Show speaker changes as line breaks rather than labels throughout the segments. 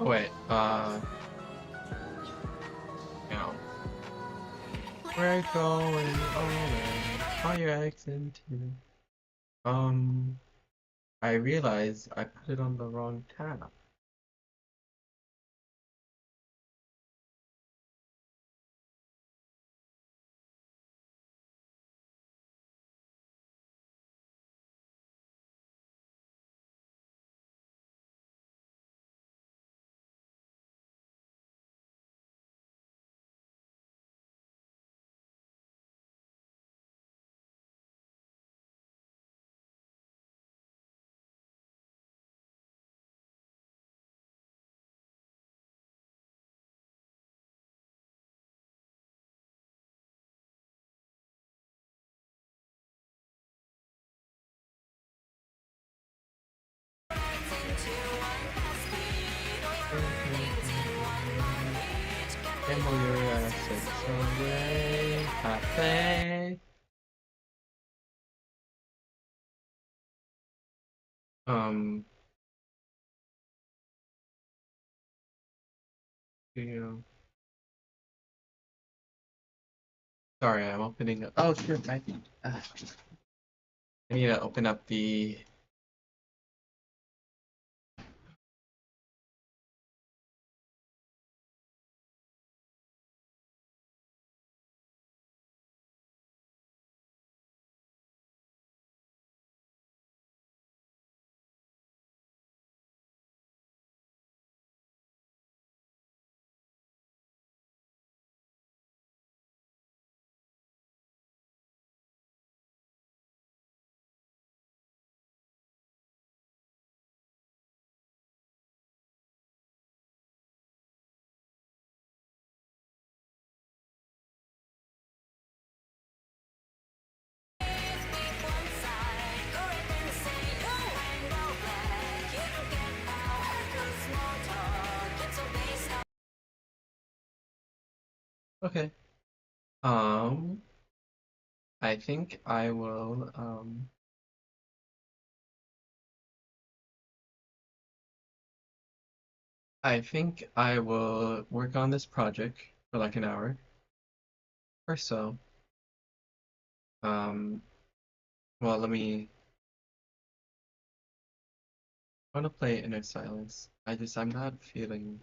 Oh wait, now we're going over fire exit here. I realized I put it on the wrong tab. Gamble your assets away, happy. Um, you know, sorry, I'm opening up. Oh, sure, I need to open up the. Okay. Um, I think I will. I think I will work on this project for like an hour or so. Um, well, I want to play Inner Silence. I'm not feeling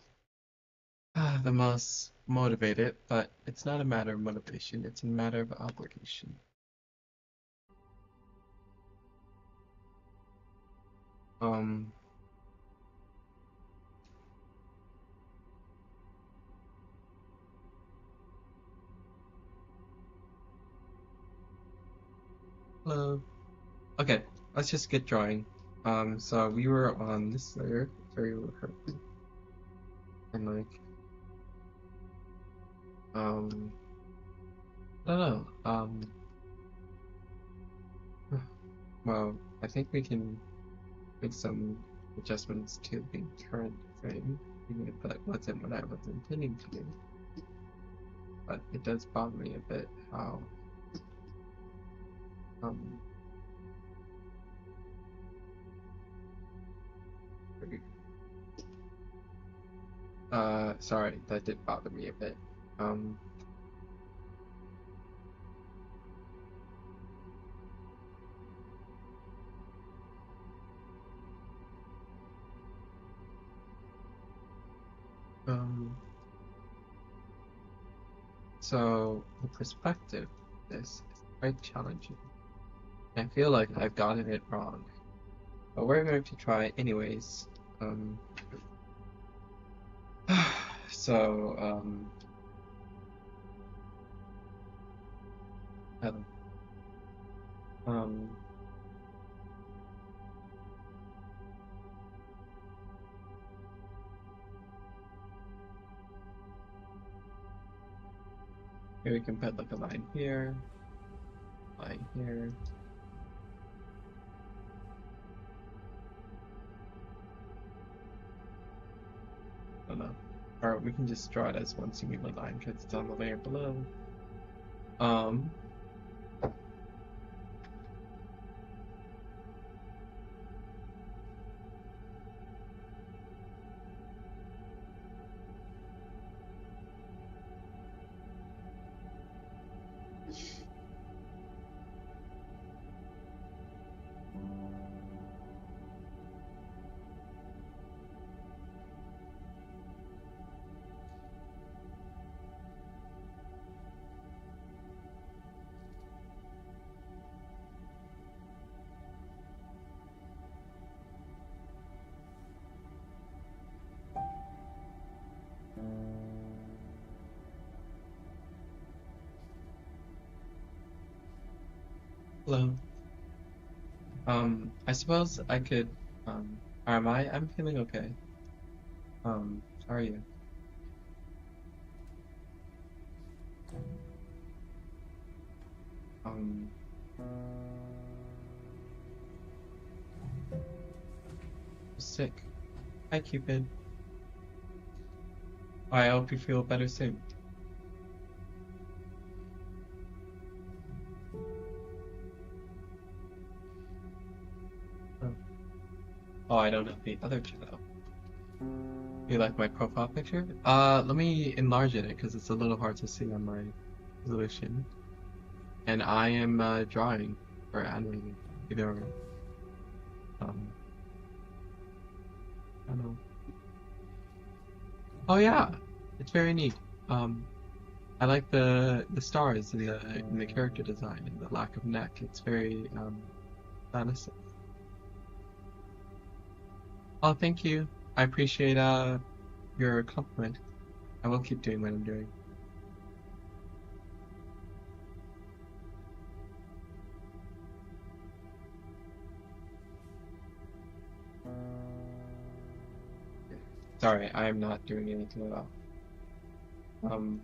the most motivated, but it's not a matter of motivation, it's a matter of obligation. Um, Hello. Okay, let's just get drawing. So we were on this layer, very hurtful, and like, um, I don't know. Well, I think we can make some adjustments to the current frame, even if that wasn't what I was intending to do. But it does bother me a bit how, um, sorry, that did bother me a bit. Um, um, so the perspective of this is quite challenging. I feel like I've gotten it wrong, but we're going to try anyways. Um, so, I don't- um, here we can put like a line here, line here. I don't know. Or we can just draw it as one singular line because it's on the layer below. Um, Hello. I suppose I could, am I? I'm feeling okay. How are you? Um, sick. Hi, Cupid. I hope you feel better soon. Oh, oh, I don't have the other channel. You like my profile picture? Let me enlarge it because it's a little hard to see on my resolution. And I am drawing or animating, either or. Um, I don't know. Oh yeah, it's very neat. Um, I like the stars in the character design and the lack of neck. It's very honest. Oh, thank you. I appreciate your compliment. I will keep doing what I'm doing. Sorry, I am not doing anything at all. Um,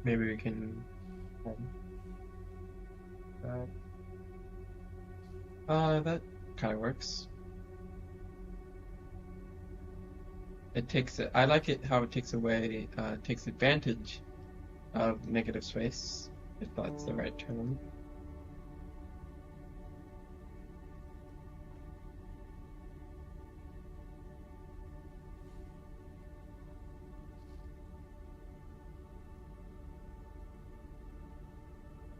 maybe we can. Um, that that kind of works. It takes it. I like it how it takes away, takes advantage of negative space, if that's the right term.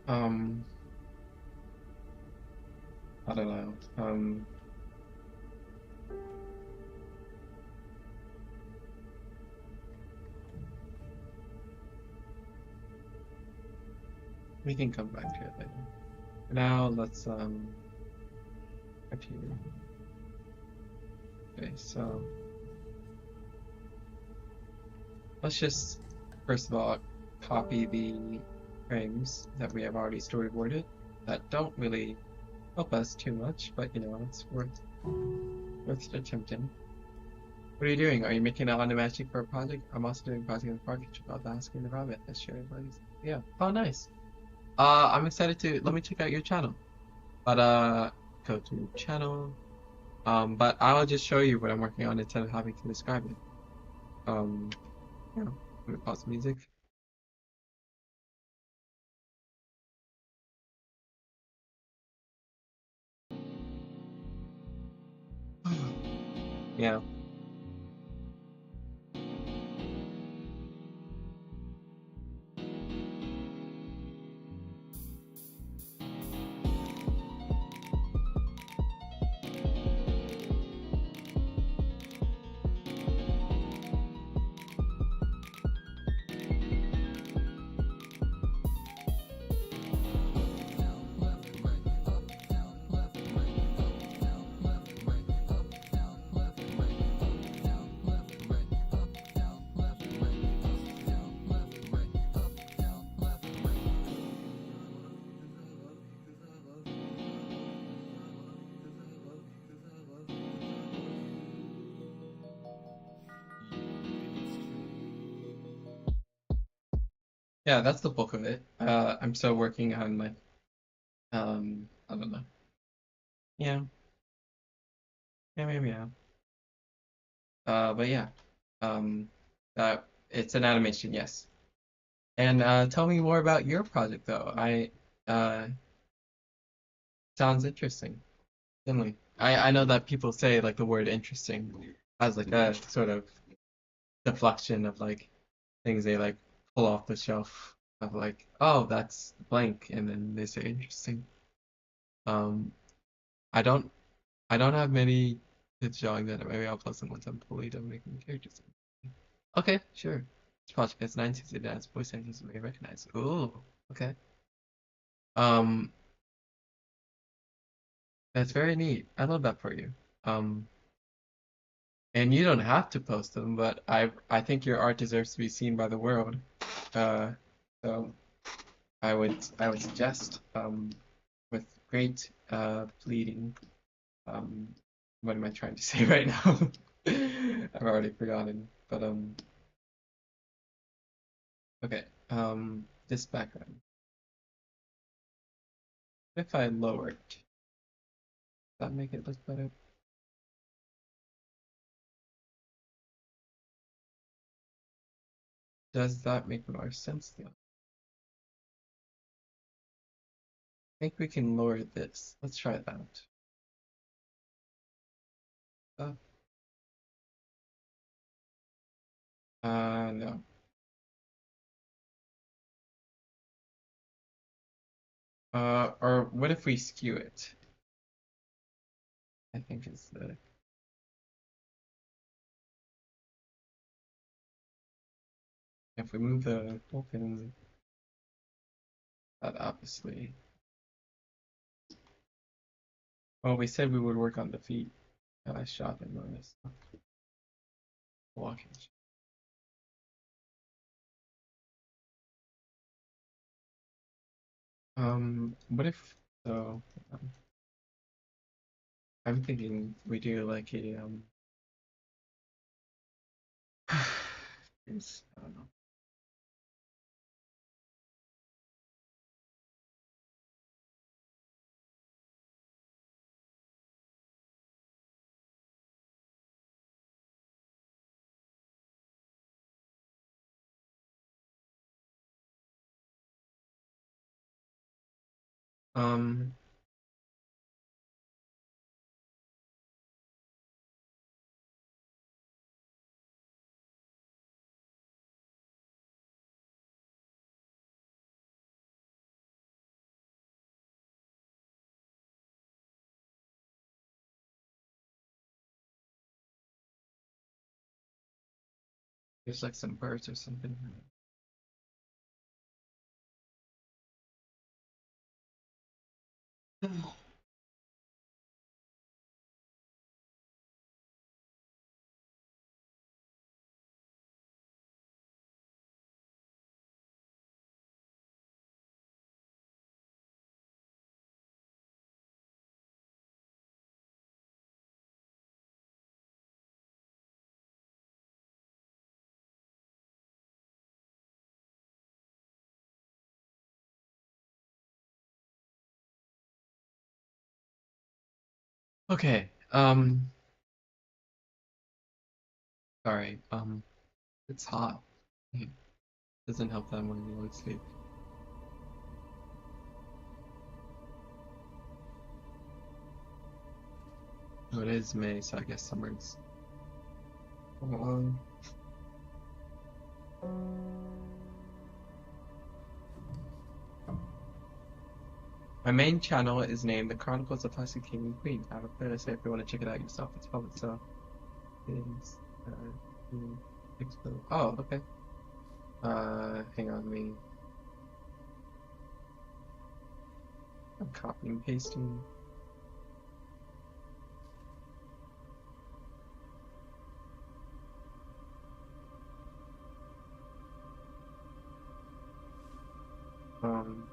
Um, I don't know. We can come back to it later. For now, let's continue. Okay, so let's just first of all copy the frames that we have already storyboarded that don't really help us too much, but you know, it's worth attempting. What are you doing? Are you making an animation for a project? I'm also doing a project in the project about asking the rabbit. Let's share it, please. Yeah. Oh, nice. I'm excited to let me check out your channel. But go to channel. But I'll just show you what I'm working on instead of having to describe it. Um, yeah. Let me pause the music. Yeah. Yeah, that's the bulk of it. I'm still working on like I don't know. Yeah, yeah. But yeah, um, it's an animation, yes. And tell me more about your project, though. Uh, sounds interesting. Definitely. I know that people say like the word interesting as like a sort of deflection of like things they like pull off the shelf of like, oh, that's blank, and then they say interesting. Um, I don't I don't have many tips showing that. Maybe I'll post them once I'm fully done making characters. Okay, sure. Project has 960 dance voice actors you may recognize. Ooh, okay. Um, that's very neat. I love that for you. Um, and you don't have to post them, but I think your art deserves to be seen by the world. Uh, so I would suggest with great pleading. Um, what am I trying to say right now? I've already forgotten. But okay. This background. If I lower it, does that make it look better? Does that make more sense though? I think we can lower this. Let's try that. Uh, no. Or what if we skew it? I think is the if we move the whole thing, that obviously. Well, we said we would work on the feet. Shot and notice walking. What if so? Um, I'm thinking we do like a I don't know. Um, there's like some birds or something. Okay. Sorry. It's hot. It doesn't help that when you sleep. Oh, it is May, so I guess summer's. Um, my main channel is named The Chronicles of Plastic King and Queen. I have a playlist if you want to check it out yourself. It's public, so it's oh, okay. Hang on, me. I'm copying and pasting. Um,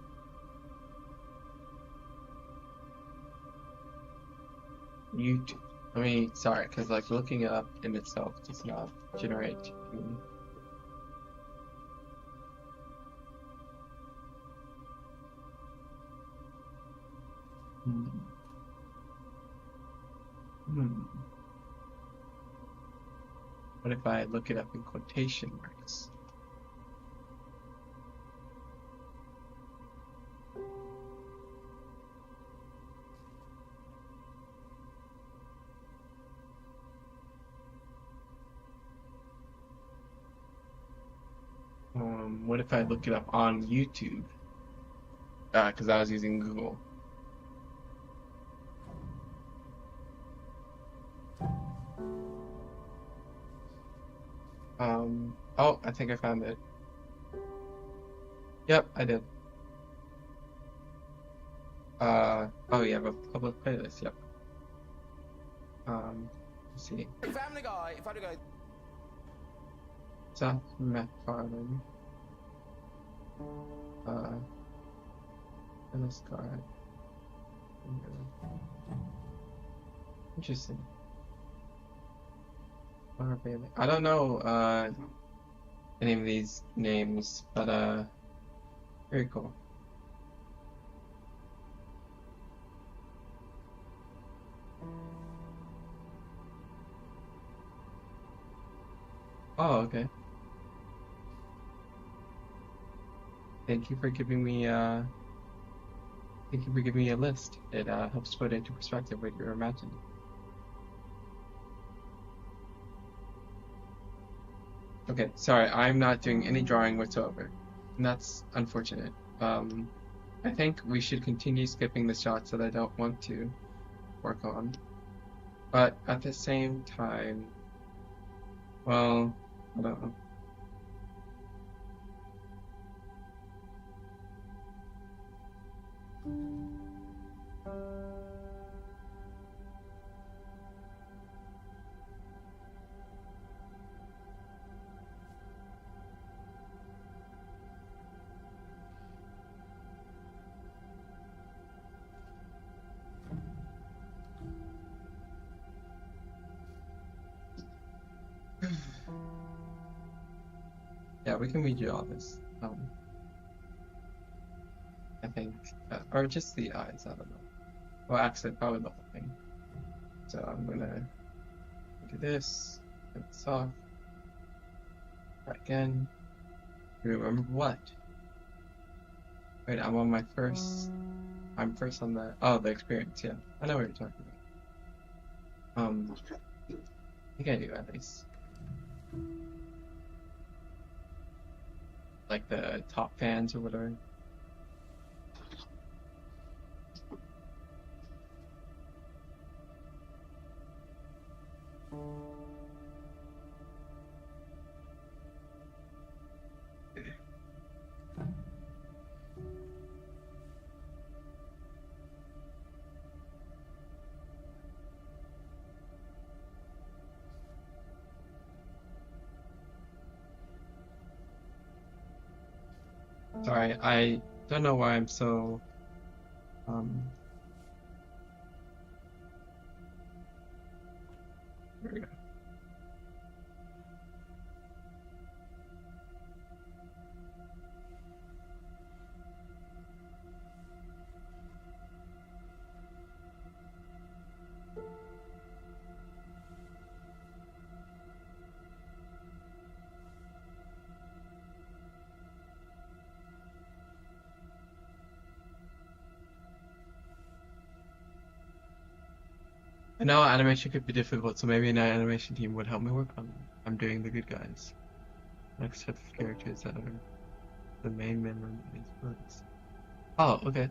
YouTube. I mean, sorry, because like looking it up in itself does not generate any. Hmm. Hmm. What if I look it up in quotation marks? What if I look it up on YouTube? Because I was using Google. Um, Oh, I think I found it. Yep, I did. Oh, yeah, a public playlist. Yep. Let's see.
Family Guy. Family Guy.
Seth MacFarlane. And this card. Interesting. Laura Bailey. I don't know any of these names, but very cool. Oh, okay. Thank you for giving me thank you for giving me a list. It helps put into perspective what you're imagining. Okay, sorry, I'm not doing any drawing whatsoever. And that's unfortunate. I think we should continue skipping the shots that I don't want to work on. But at the same time, well, I don't know. Yeah, we can redo all this. I think, or just the eyes, I don't know. Well, actually, probably the whole thing. So I'm gonna do this, turn this off, try again. Remember what? Wait, I'm first on the experience, yeah. I know what you're talking about. I think I do at least. Like the top fans or whatever. Sorry, I don't know why I'm so um there we go. I know animation could be difficult, so maybe an animation team would help me work on it. I'm doing the good guys. Next set of characters that are the main member of these books. Oh, okay.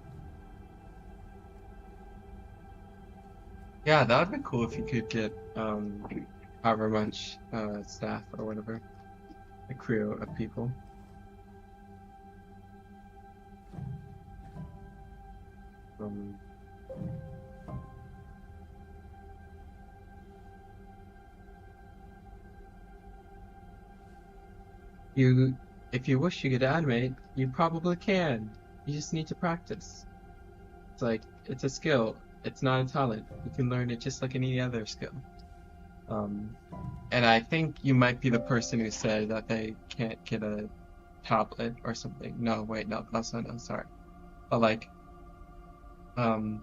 Yeah, that would be cool if you could get however much staff or whatever, a crew of people. Um, you, if you wish you could animate, you probably can. You just need to practice. It's like it's a skill. It's not a talent. You can learn it just like any other skill. Um, and I think you might be the person who said that they can't get a tablet or something. No, wait, no, that's not. I'm sorry. But like, um,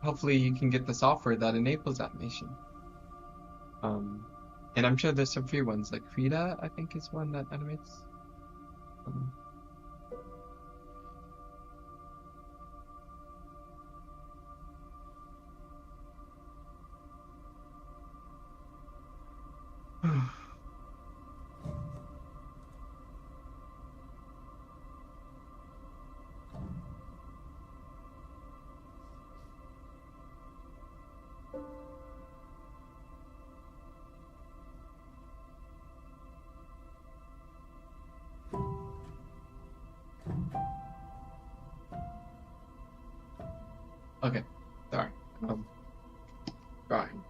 hopefully you can get the software that enables animation. Um, and I'm sure there's some free ones, like Krita, I think is one that animates. Um, Okay, sorry. Um, drawing.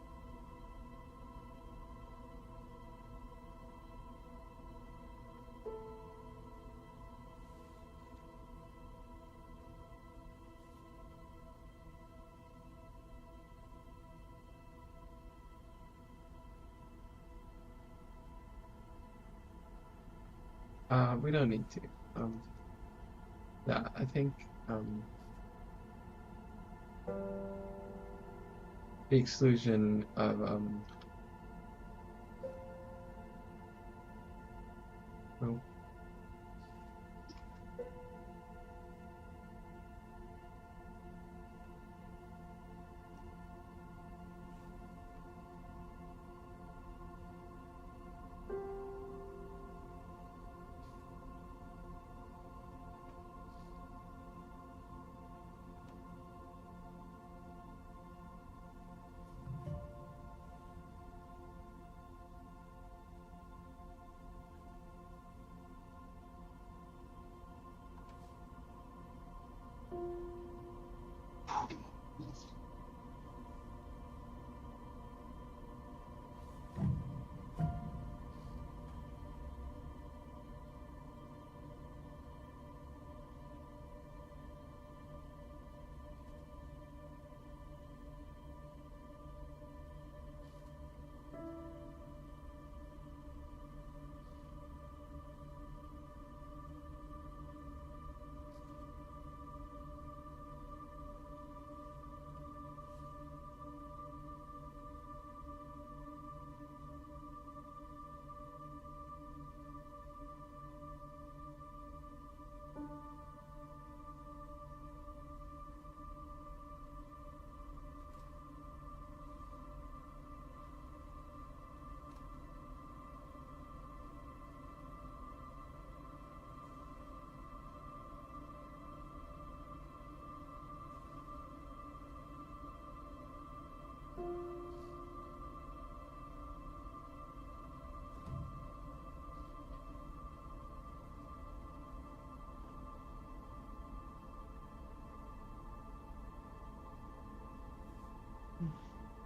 We don't need to. Yeah, I think the exclusion of well,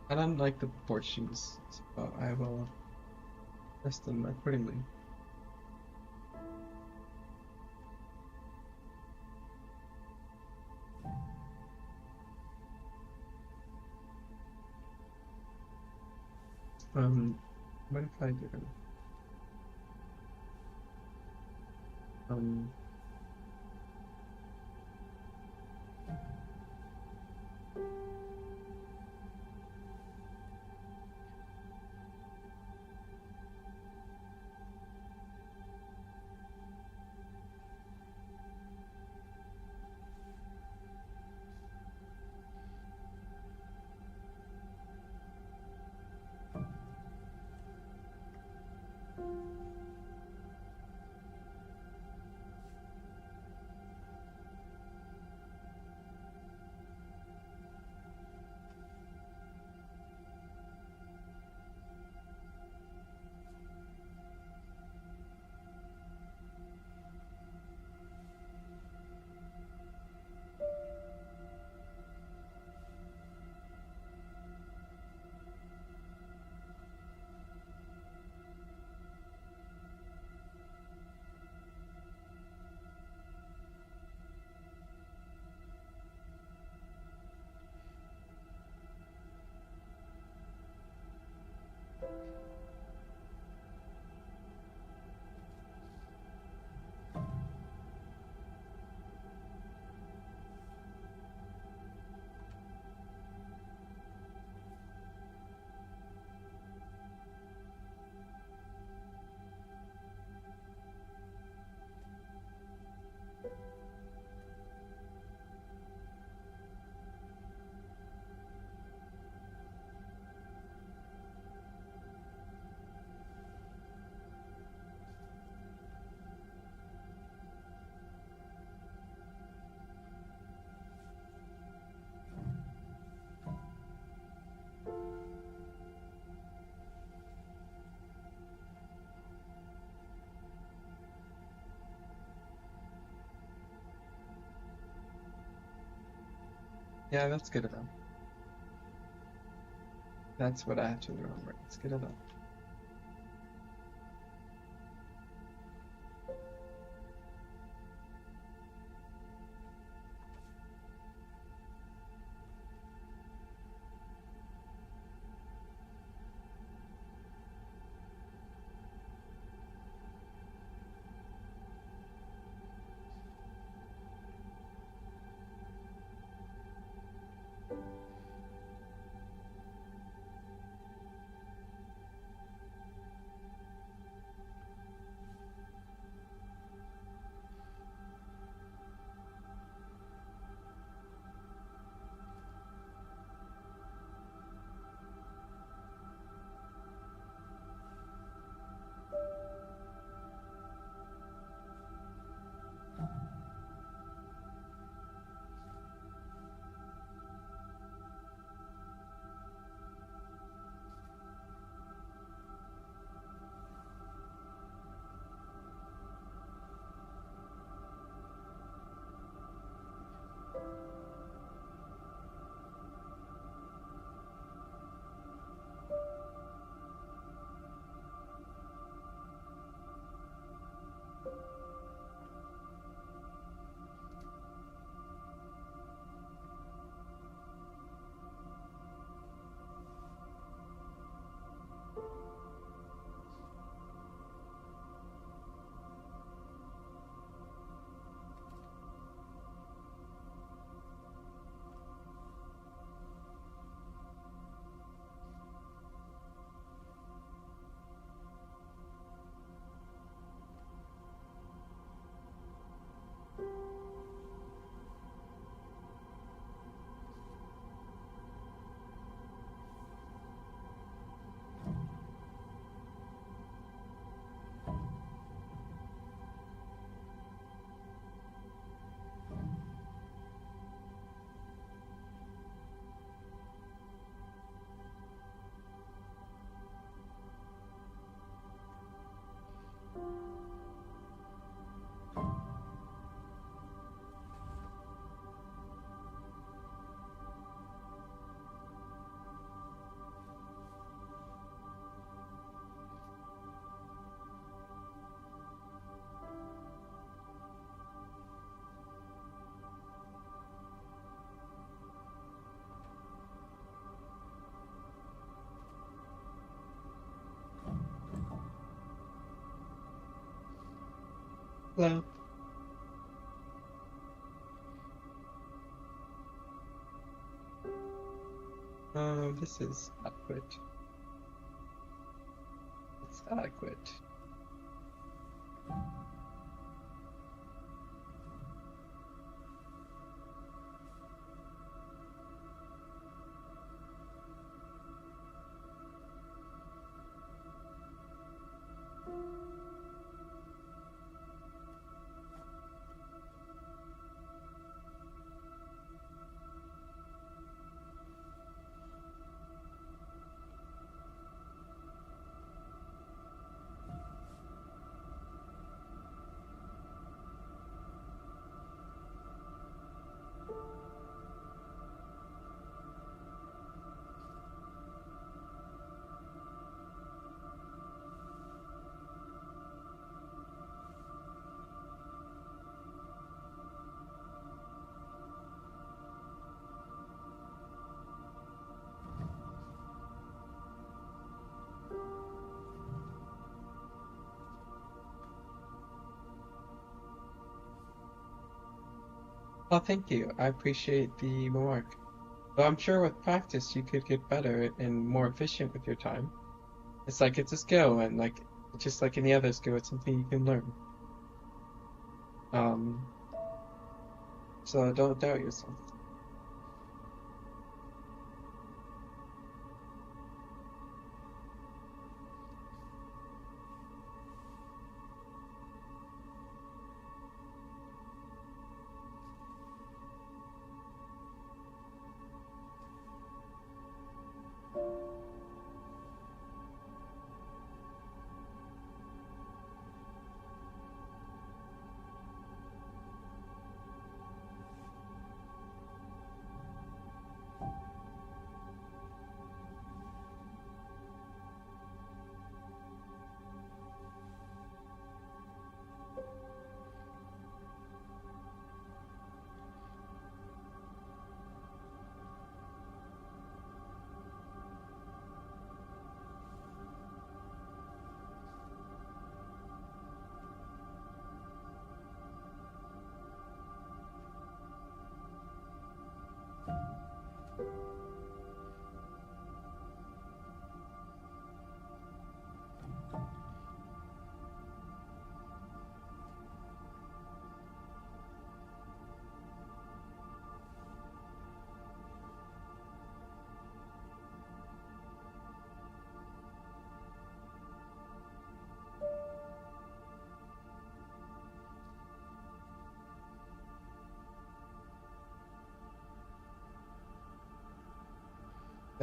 I don't like the proportions, so I will adjust them accordingly. What if I do? Um, Yeah, that's good enough. That's what I have to remember. It's good enough. Hello. This is adequate. It's adequate. Well, thank you. I appreciate the remark. But I'm sure with practice you could get better and more efficient with your time. It's like it's a skill, and like just like any other skill, it's something you can learn. Um, so don't doubt yourself.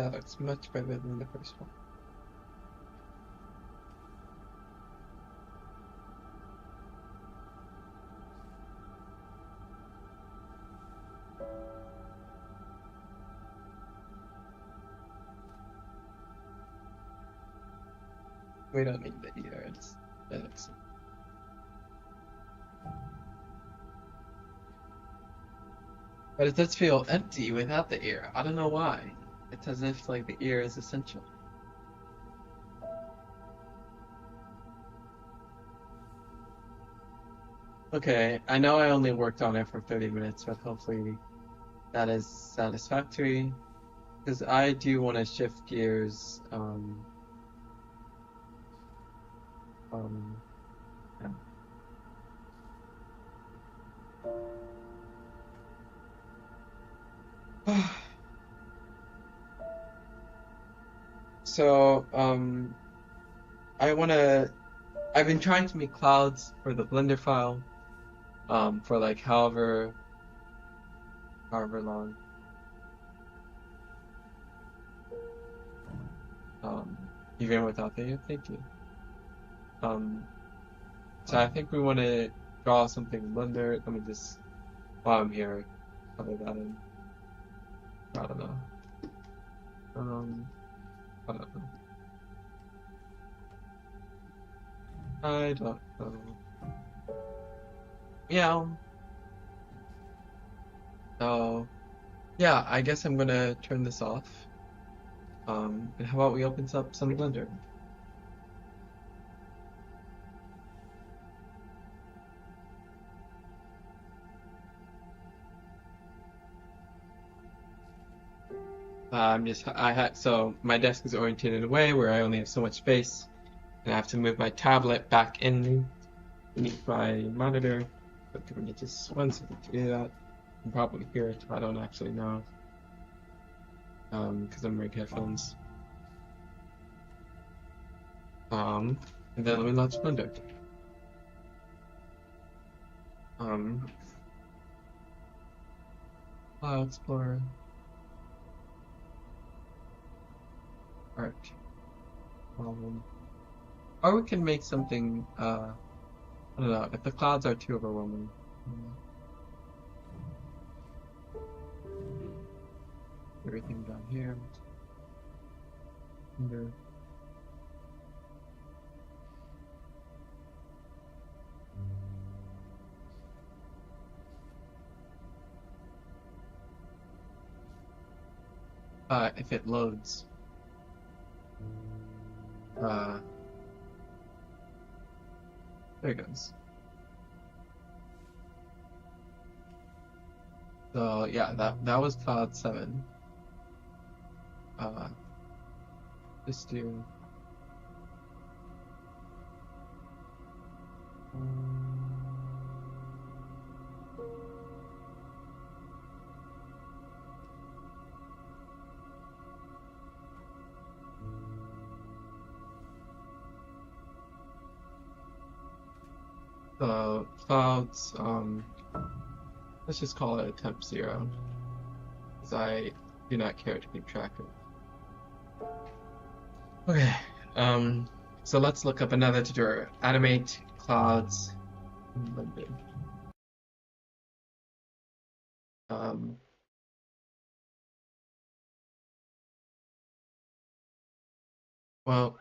That looks much better than the first one. We don't need the ear, that looks. But it does feel empty without the ear. I don't know why. It's as if like the ear is essential. Okay, I know I only worked on it for 30 minutes, but hopefully that is satisfactory. Because I do want to shift gears. Yeah. So, I've been trying to make clouds for the Blender file, for like however long. Even without the thank you. So I think we want to draw something in Blender. Let me just, while I'm here, color that in. I don't know. I don't know. I don't know. Yeah. So, yeah, I guess I'm gonna turn this off. And how about we open up some Blender? So my desk is oriented in a way where I only have so much space, and I have to move my tablet back in beneath my monitor. But give me just 1 second to do that. You can probably hear it. I don't actually know, because I'm wearing headphones. And then let me launch Blender. File Explorer. Art. Or we can make something, I don't know, if the clouds are too overwhelming. Everything down here. Under. If it loads. There it goes. So yeah, that was cloud 7. Just do. The clouds, let's just call it a temp 0, because I do not care to keep track of. Okay, so let's look up another tutorial. Animate clouds in Blender. Well,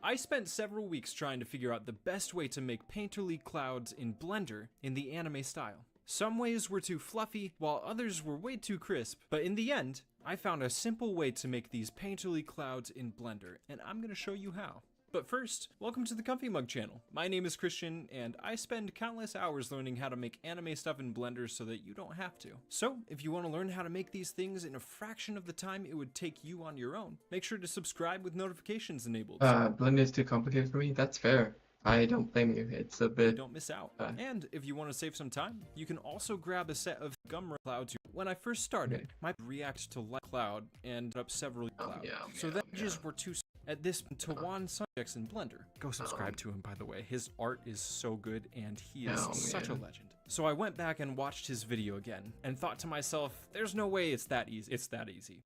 I spent several weeks trying to figure out the best way to make painterly clouds in Blender in the anime style. Some ways were too fluffy, while others were way too crisp, but in the end, I found a simple way to make these painterly clouds in Blender, and I'm gonna show you how. But first, welcome to the Comfy Mug channel. My name is Christian, and I spend countless hours learning how to make anime stuff in Blender so that you don't have to. So, if you want to learn how to make these things in a fraction of the time it would take you on your own, make sure to subscribe with notifications enabled.
Blender is too complicated for me. That's fair. I don't blame you. It's a bit.
You don't miss out. And if you want to save some time, you can also grab a set of gum clouds. When I first started, my react to light cloud and up several clouds. So the images were too. At this Tawan subjects in Blender. Go subscribe to him, by the way. His art is so good and he is such a legend. So I went back and watched his video again and thought to myself, there's no way it's that easy.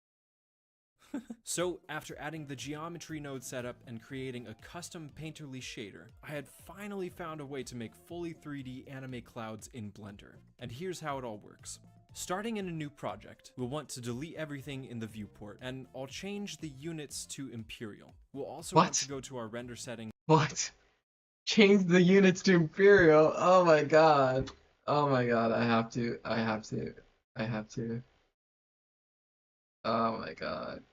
So after adding the geometry node setup and creating a custom painterly shader, I had finally found a way to make fully 3D anime clouds in Blender. And here's how it all works. Starting in a new project, we'll want to delete everything in the viewport, and I'll change the units to Imperial. We'll also want to
What?
go to our render setting.
What? Change the units to Imperial. Oh my god. Oh my god. I have to. I have to. I have to. Oh my god.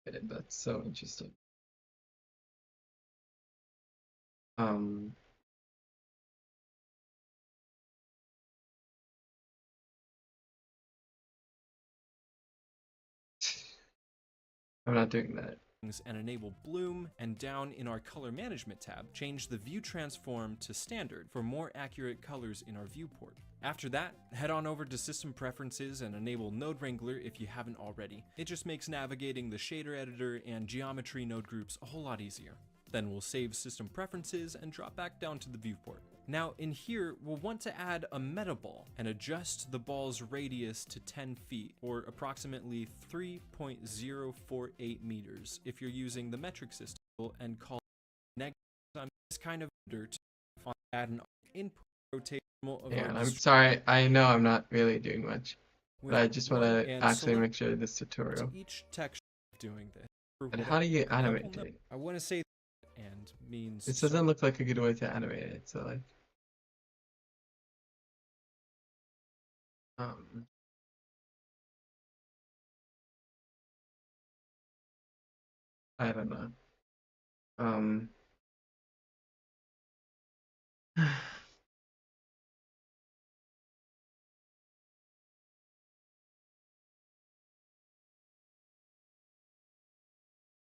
That's so interesting. Um, I'm not doing that.
And enable bloom, and down in our color management tab, change the view transform to standard for more accurate colors in our viewport. After that, head on over to system preferences and enable node wrangler if you haven't already. It just makes navigating the shader editor and geometry node groups a whole lot easier. Then we'll save system preferences and drop back down to the viewport. Now in here, we'll want to add a meta ball and adjust the ball's radius to 10 feet, or approximately 3.048 meters if you're using the metric system, and call negative this kind of to add an input rotational of
And
our
I'm sorry. I know I'm not really doing much, but
with
I just want
1
to
and
actually
select
make sure this tutorial.
each texture doing this.
And how do you animate it?
I want to say and means
This doesn't look like a good way to animate it. So like, um, I don't know. Um,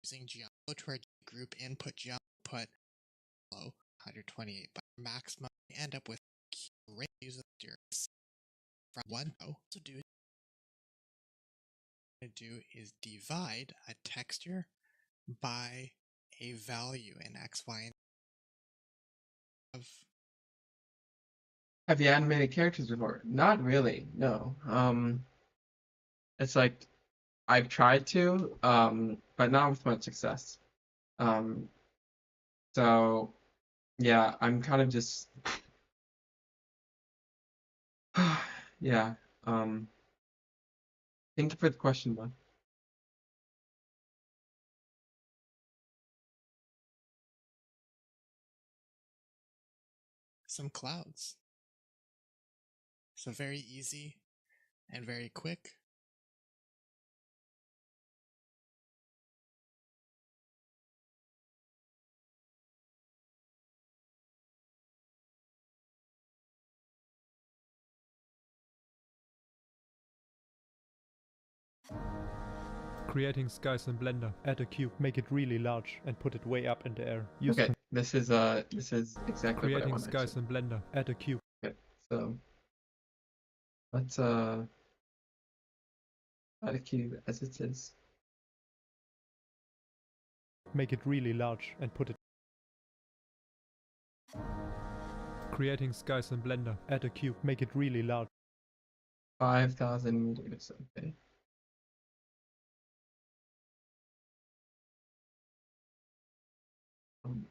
Using Go to our group input put low 128, but maximum we end up with range of from 1 to do is divide a texture by a value in x, y, and of.
have you animated characters before? Not really. No. It's like I've tried to, but not with much success. Um, so yeah, I'm kind of just, yeah. Um, Thank you for the question, though.
Some clouds. So very easy and very quick.
Creating skies in Blender. Add a cube, make it really large, and put it way up in the air. Use
Okay, this is exactly what I
creating
want.
skies in Blender. Add a cube.
Okay, so let's add a cube as it is.
Make it really large and put it. Creating skies in Blender. Add a cube, make it really large.
5,000 meters. Okay. Um,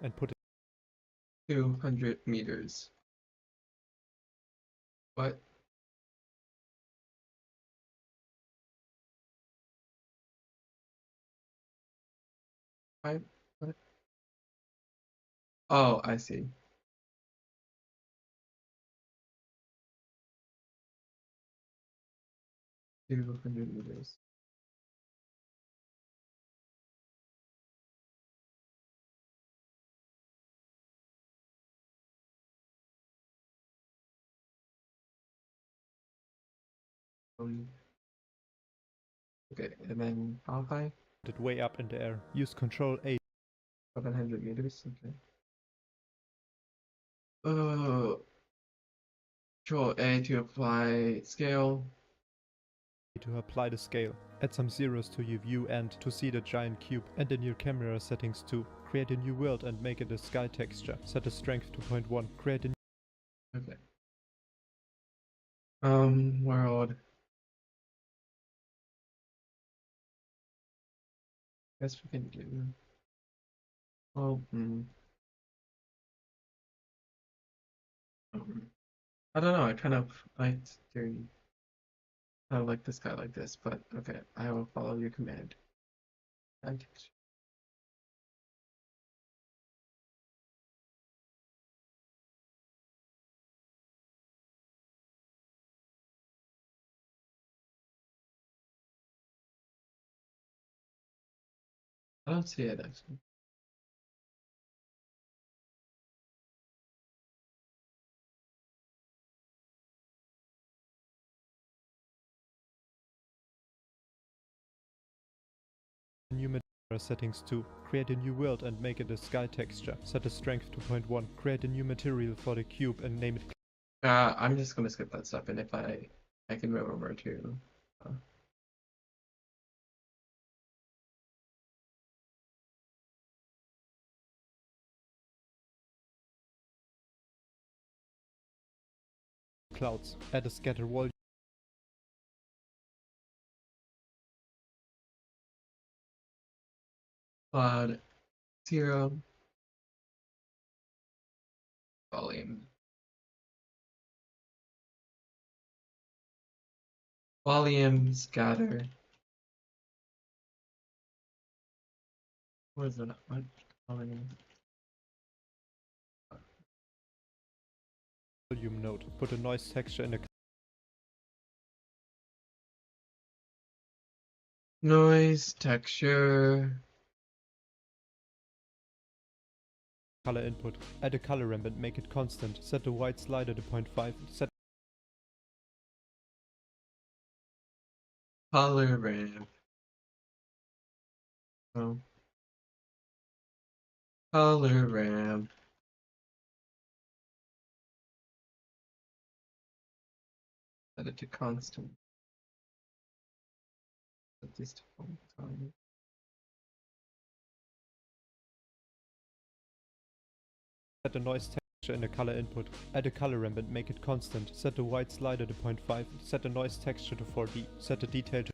And put it.
200 meters. What? What? Oh, I see. Two hundred meters. Okay, and then how high?
Put it way up in the air. Use Control A.
700 meters. Okay. Control A to apply scale.
To apply the scale, add some zeros to your view and to see the giant cube, and in your camera settings too. Create a new world and make it a sky texture. Set the strength to 0.1. Create a
Okay. World. Guess we can do. Well, I don't know. I kind of liked doing. I like this guy like this, but okay. I will follow your command. And I don't see it actually.
new material settings too. Create a new world and make it a sky texture. Set the strength to 0.1. Create a new material for the cube and name it
I'm just gonna skip that step, and if I can move over to.
clouds. Add a scatter volume.
Cloud 0 volume. Volume scatter. What is that? What volume?
Volume node. Put a noise texture in a
Noise, texture.
color input. Add a color ramp and make it constant. Set the white slider to 0.5. Set
Color ramp. Oh. Color ramp. Set it to constant. Set this to full time.
the noise texture in a color input. Add a color ramp and make it constant. Set the white slider to 0.5. Set the noise texture to 4D. Set the detail to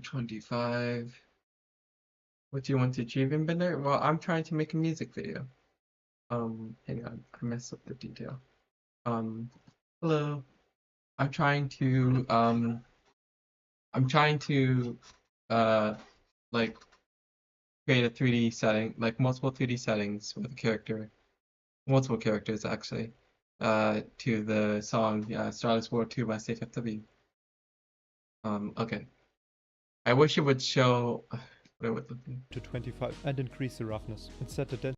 25. What do you want to achieve in Blender? Well, I'm trying to make a music video. Hang on, I messed up the detail. Hello. I'm trying to like create a 3D setting, like multiple 3D settings with a character, multiple characters actually, to the song Starless War 2 by SafeFW. Okay. I wish it would show what it would look like.
to 25 and increase the roughness. And set the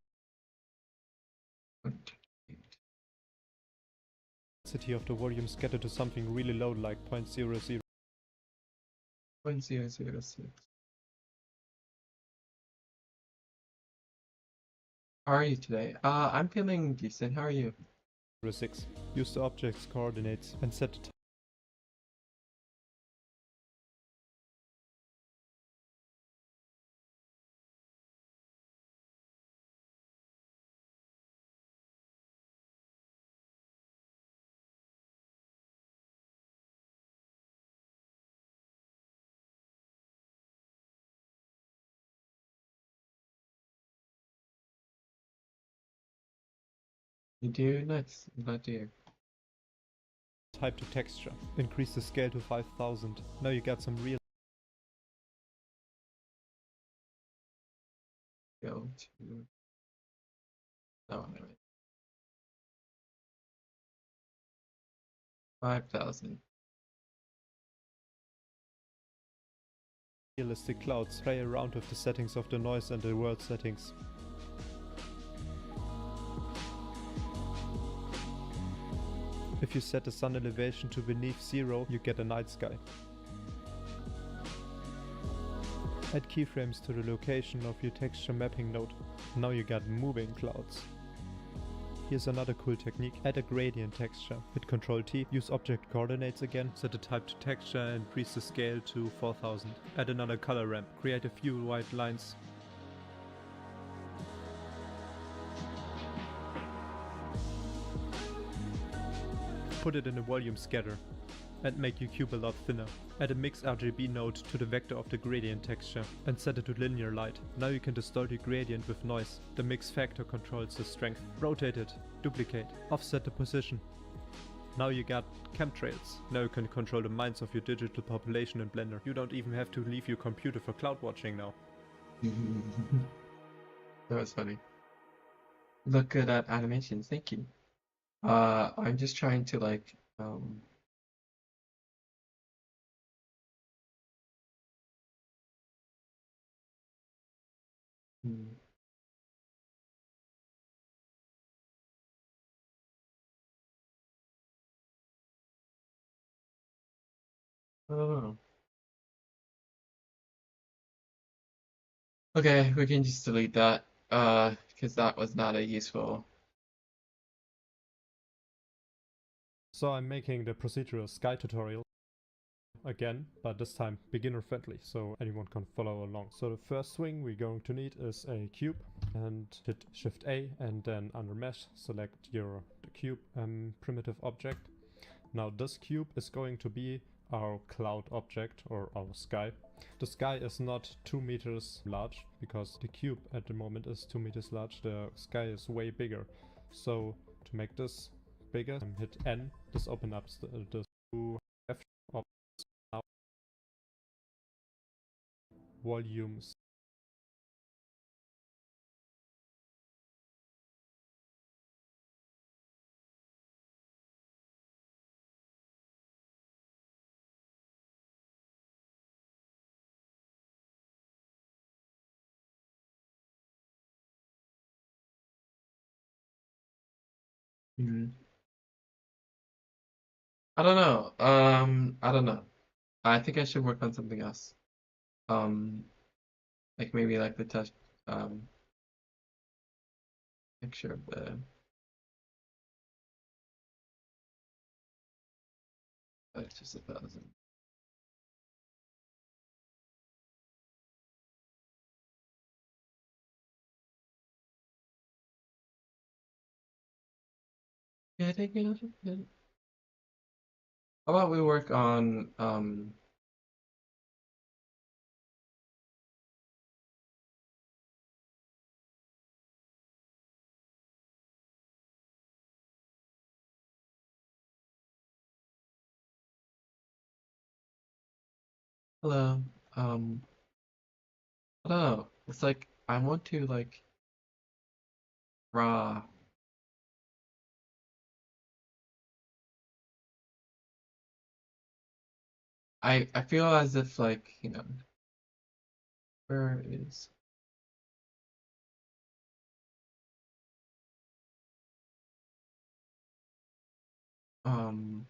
density of the volume scatter to something really low like 0.00.
0.006. How are you today? I'm feeling decent. How are you?
6. Use the object's coordinates and set the
You do? Nice. I'm glad to hear.
type to texture. Increase the scale to 5000. Now you get some real
Go to. Oh, no, wait. 5,000.
realistic clouds. Play around with the settings of the noise and the world settings. If you set the sun elevation to beneath 0, you get a night sky. Add keyframes to the location of your texture mapping node. Now you got moving clouds. Here's another cool technique. Add a gradient texture. Hit Ctrl T, use object coordinates again, set the type to texture and increase the scale to 4000. Add another color ramp. Create a few white lines. Put it in a volume scatter and make your cube a lot thinner. Add a mix RGB node to the vector of the gradient texture and set it to linear light. Now you can distort your gradient with noise. The mix factor controls the strength. Rotate it, duplicate, offset the position. Now you got chemtrails. Now you can control the minds of your digital population in Blender. You don't even have to leave your computer for cloud watching now.
That was funny. Look good at animations, thank you. I'm just trying to like I don't know. Okay, we can just delete that, because that was not a useful.
So I'm making the procedural sky tutorial again, but this time beginner friendly, so anyone can follow along. So the first thing we're going to need is a cube, and hit Shift A, and then under mesh select the cube primitive object. Now this cube is going to be our cloud object or our sky. The sky is not 2 meters large because the cube at the moment is 2 meters large. The sky is way bigger. So to make this bigger, hit N. This opens up the two F objects now. Volumes.
I don't know. I don't know. I think I should work on something else. Like maybe like the touch picture of the just 1,000. Getting out of bed. How about we work on hello. I don't know. It's like I want to like draw. I feel as if like, where is um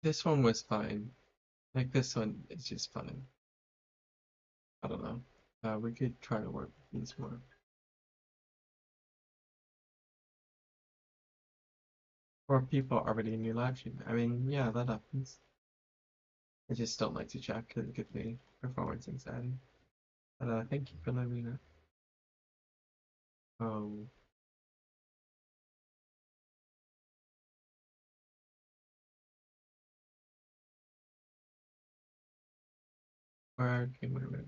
this one was fine. Like this one is just fine. I don't know. We could try to work with these more. Or people already in your live stream. I mean, yeah, that happens. I just don't like to chat because it gives me performance anxiety. But thank you for letting me know. Where came my red?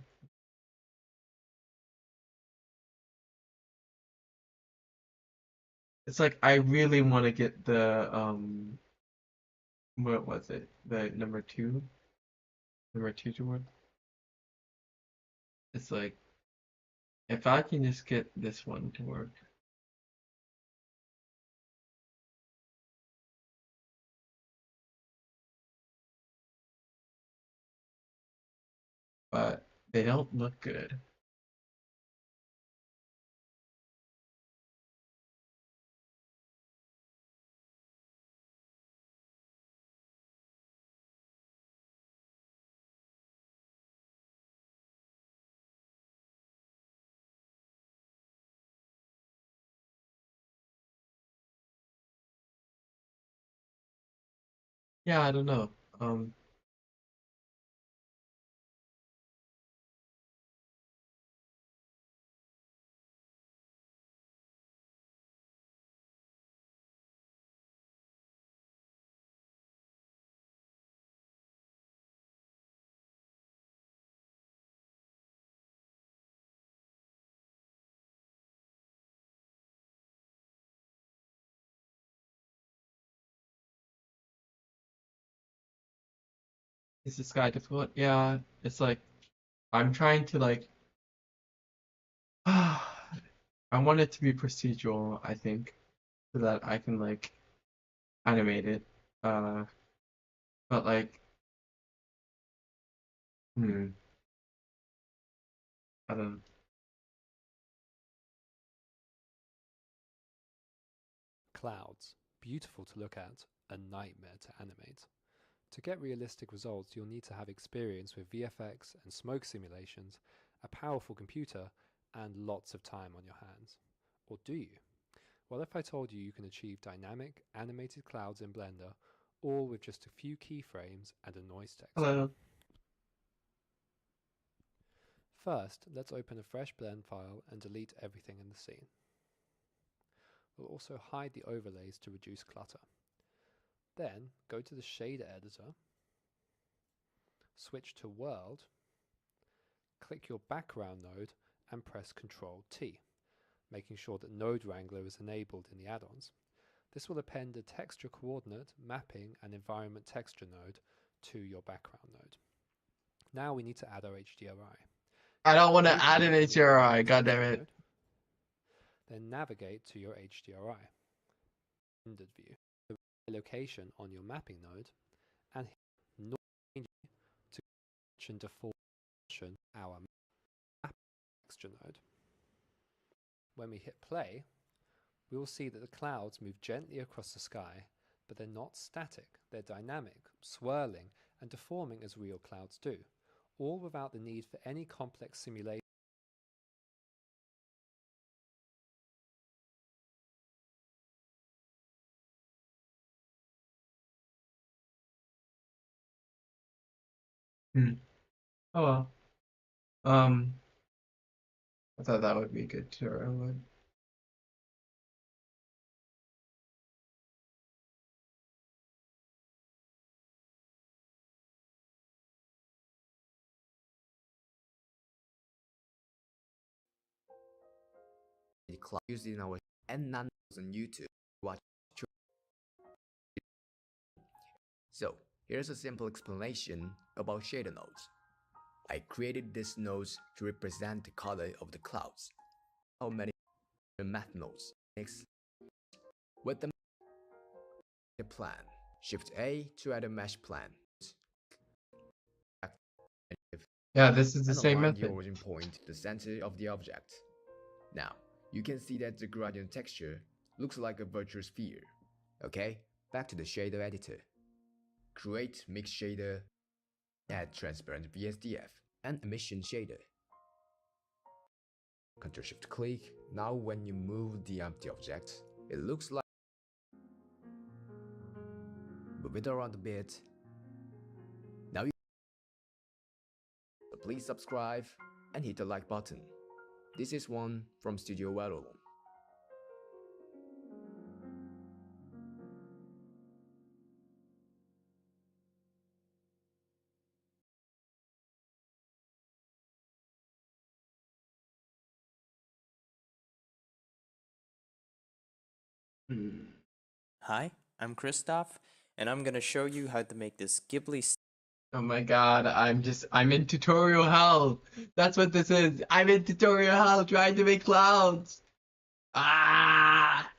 It's like I really want to get the what was it? The number two to work. It's like if I can just get this one to work. but they don't look good. Yeah, I don't know. Is this guy difficult? Yeah, it's like I'm trying to like I want it to be procedural, I think, so that I can like animate it. Uh, but like, hmm, I don't.
Clouds, beautiful to look at, a nightmare to animate. To get realistic results, you'll need to have experience with VFX and smoke simulations, a powerful computer, and lots of time on your hands. Or do you? Well, if I told you you can achieve dynamic, animated clouds in Blender, all with just a few keyframes and a noise texture.
Hello.
First, let's open a fresh blend file and delete everything in the scene. We'll also hide the overlays to reduce clutter. Then, go to the shader editor, switch to World, click your background node and press Ctrl T, making sure that Node Wrangler is enabled in the add-ons. This will append a texture coordinate, mapping and environment texture node to your background node. Now we need to add our HDRI.
I don't want to
Go to
add
the
an
Animate
HDRI,
Texture
goddammit.
node, then navigate to your HDRI rendered view, the location on your mapping node, and hit Change to default our map texture node. When we hit play, we will see that the clouds move gently across the sky, but they're not static. They're dynamic, swirling, and deforming as real clouds do, all without the need for any complex simulation.
Hmm. Oh well. I thought that would be good to remember.
Used in our and none on YouTube. Watch. So here's a simple explanation about shader nodes. I created these nodes to represent the color of the clouds. How many math nodes? Next, with the plan, Shift A to add a mesh plan.
Yeah, this is the
And
same
align the
method.
origin point to the center of the object. Now, you can see that the gradient texture looks like a virtual sphere. Okay, back to the shader editor. Create mix shader, add transparent VSDF, and emission shader. Ctrl Shift click. Now when you move the empty object, it looks like move it around a bit. Now please subscribe and hit the like button. This is one from Studio Valorant.
Hi, I'm Christoph, and I'm gonna show you how to make this Ghibli.
Oh my god, I'm in tutorial hell. That's what this is. I'm in tutorial hell trying to make clouds. Ah!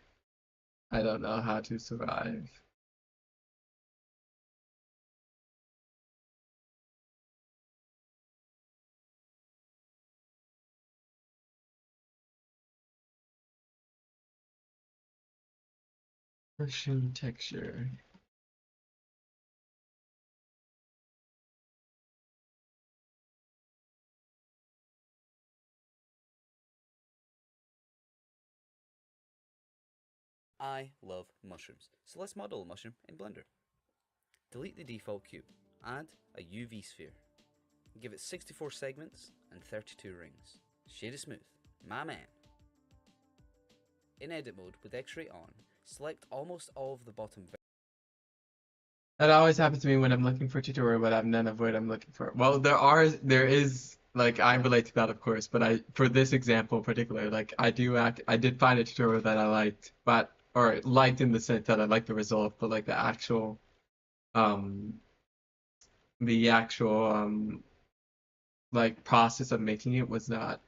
I don't know how to survive. Mushroom texture.
I love mushrooms, so let's model a mushroom in Blender. Delete the default cube. Add a UV sphere. Give it 64 segments and 32 rings. Shade it smooth. My man. In edit mode with X-ray on, select almost all of the bottom.
That always happens to me when I'm looking for a tutorial, but I have none of what I'm looking for. Well, there is, like, I relate to that, of course, but for this example in particular, like, I did find a tutorial that I liked, or liked in the sense that I liked the result, but like um, the actual, like, process of making it was not,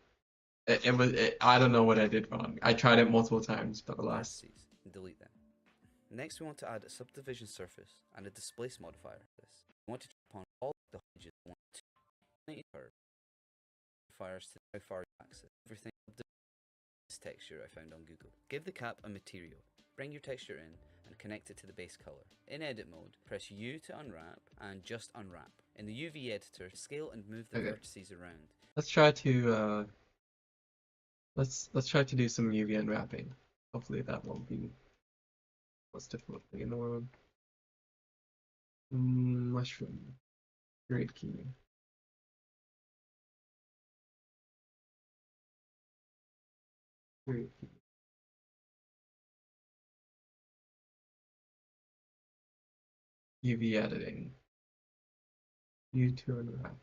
I don't know what I did wrong. I tried it multiple times, but alas.
Vertices and delete them. Next, we want to add a subdivision surface and a displace modifier. We want to check upon all the edges. We want to 90 curve modifiers to how far you access everything. This texture I found on Google. Give the cap a material. Bring your texture in and connect it to the base color. In edit mode, press U to unwrap and just unwrap. In the UV editor, scale and move the vertices around.
Let's try to let's try to do some UV unwrapping. Hopefully that won't be the most difficult thing in the world. Mushroom. Great key. Great key. UV editing. U2 unwrap.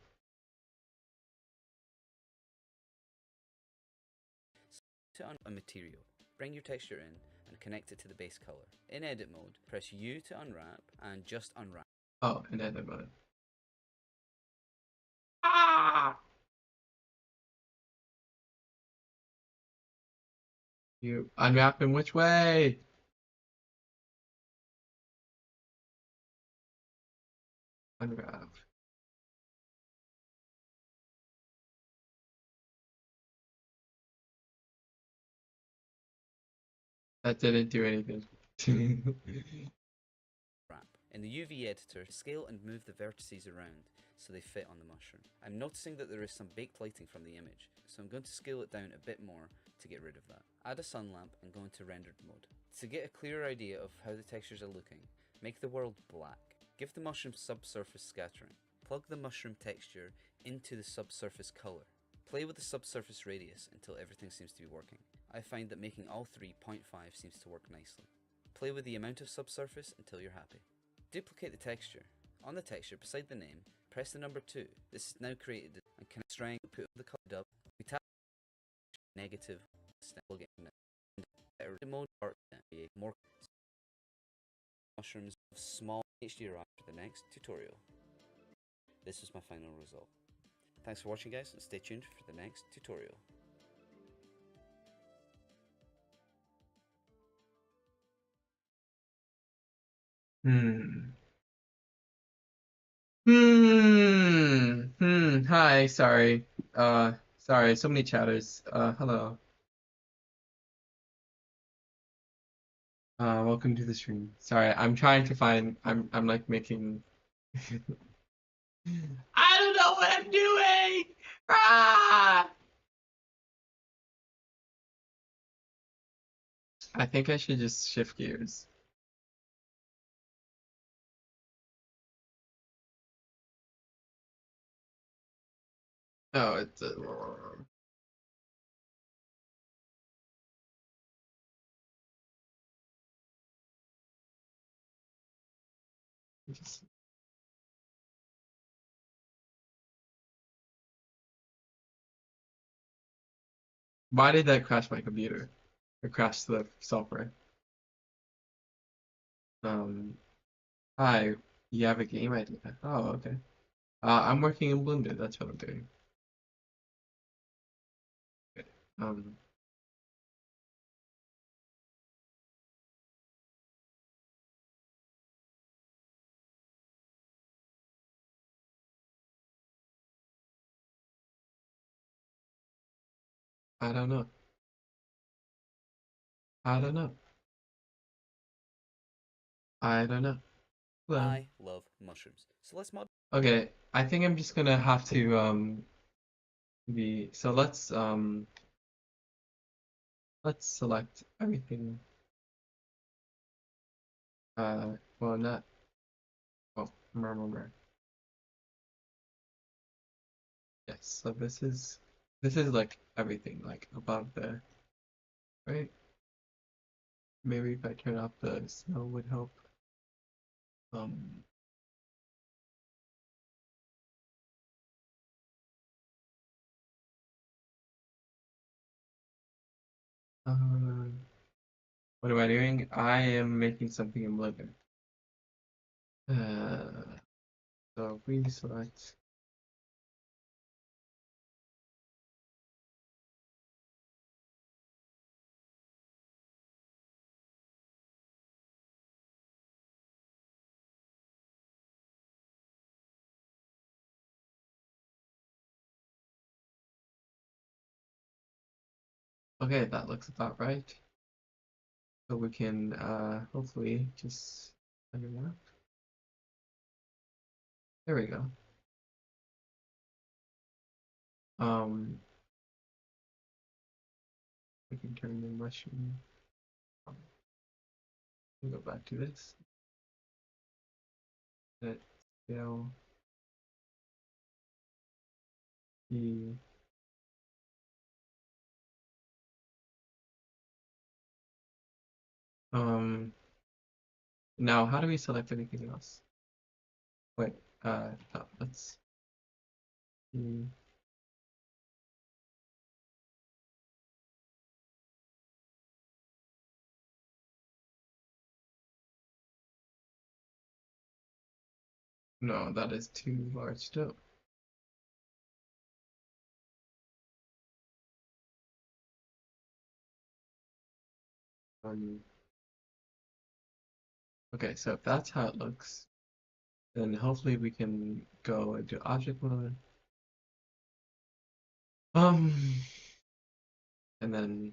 To unwrap a material, bring your texture in and connect it to the base color. In edit mode, press U to unwrap and just unwrap.
Oh, in edit mode. Ah! You unwrap in which way? Unwrap. That didn't do anything.
Wrap. In the UV editor, scale and move the vertices around so they fit on the mushroom. I'm noticing that there is some baked lighting from the image, so I'm going to scale it down a bit more to get rid of that. Add a sun lamp and go into rendered mode. To get a clearer idea of how the textures are looking, make the world black. Give the mushroom subsurface scattering. Plug the mushroom texture into the subsurface color. Play with the subsurface radius until everything seems to be working. I find that making all three 0.5 seems to work nicely. Play with the amount of subsurface until you're happy. Duplicate the texture. On the texture, beside the name, press the number 2. This is now created and can extract put the colored up. We tap negative step. We'll get better mode part more mushrooms of small HDRI for the next tutorial. This was my final result. Thanks for watching, guys, and stay tuned for the next tutorial.
Hi, sorry. Sorry, so many chatters. Hello. Welcome to the stream. Sorry, I'm trying to find, I'm like making, I don't know what I'm doing! Ah! I think I should just shift gears. Oh, it's a... Just... Why did that crash my computer? It crashed the software. Hi, you have a game idea? Oh, okay. I'm working in Blender, that's what I'm doing. Um, I don't know. I don't know. I don't know. Well,
I love mushrooms. So let's mod.
okay, I think I'm just gonna have to be so let's select everything. Well, not oh remember. Yes, so this is like everything like above the right. Maybe if I turn off the snow would help. Um, uh, what am I doing? I am making something in Blender. So we select. Okay, that looks about right. So we can hopefully just turn it up. There we go. Um, we can turn the mushroom. We'll go back to this. That scale the now how do we select anything else? Wait, no, let's see. No, that is too large still. Um, okay, so if that's how it looks, then hopefully we can go into object mode. Um, and then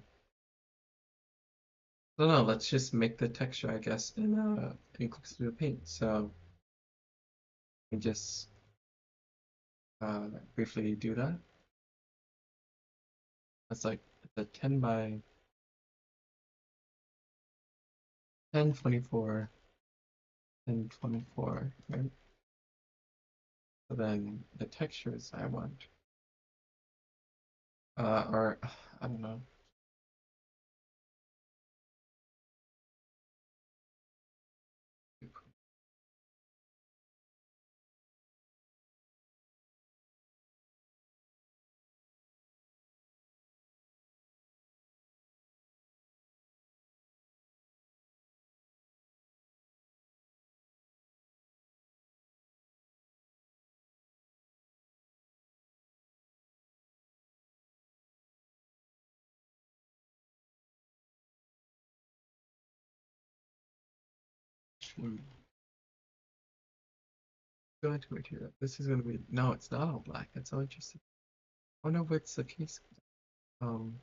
I don't know, let's just make the texture, I guess, in Click Studio Paint. So we just briefly do that. That's like the 10 by 10, 24, and 24, right? So then the textures I want, or I don't know. Hmm. Go into it here. This is gonna be no, it's not all black. That's all interesting. I wonder what's the case. Um,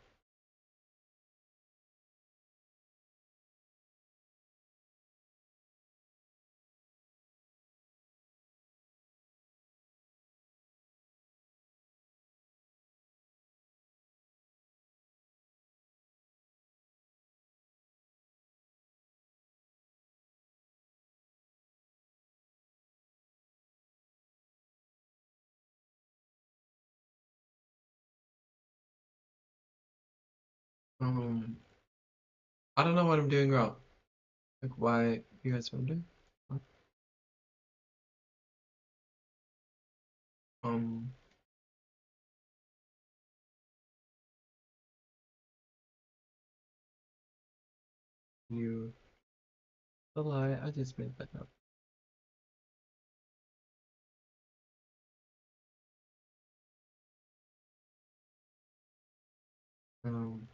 um, I don't know what I'm doing wrong. Like why you guys wonder? What? Um, you the lie. I just made that up. Um,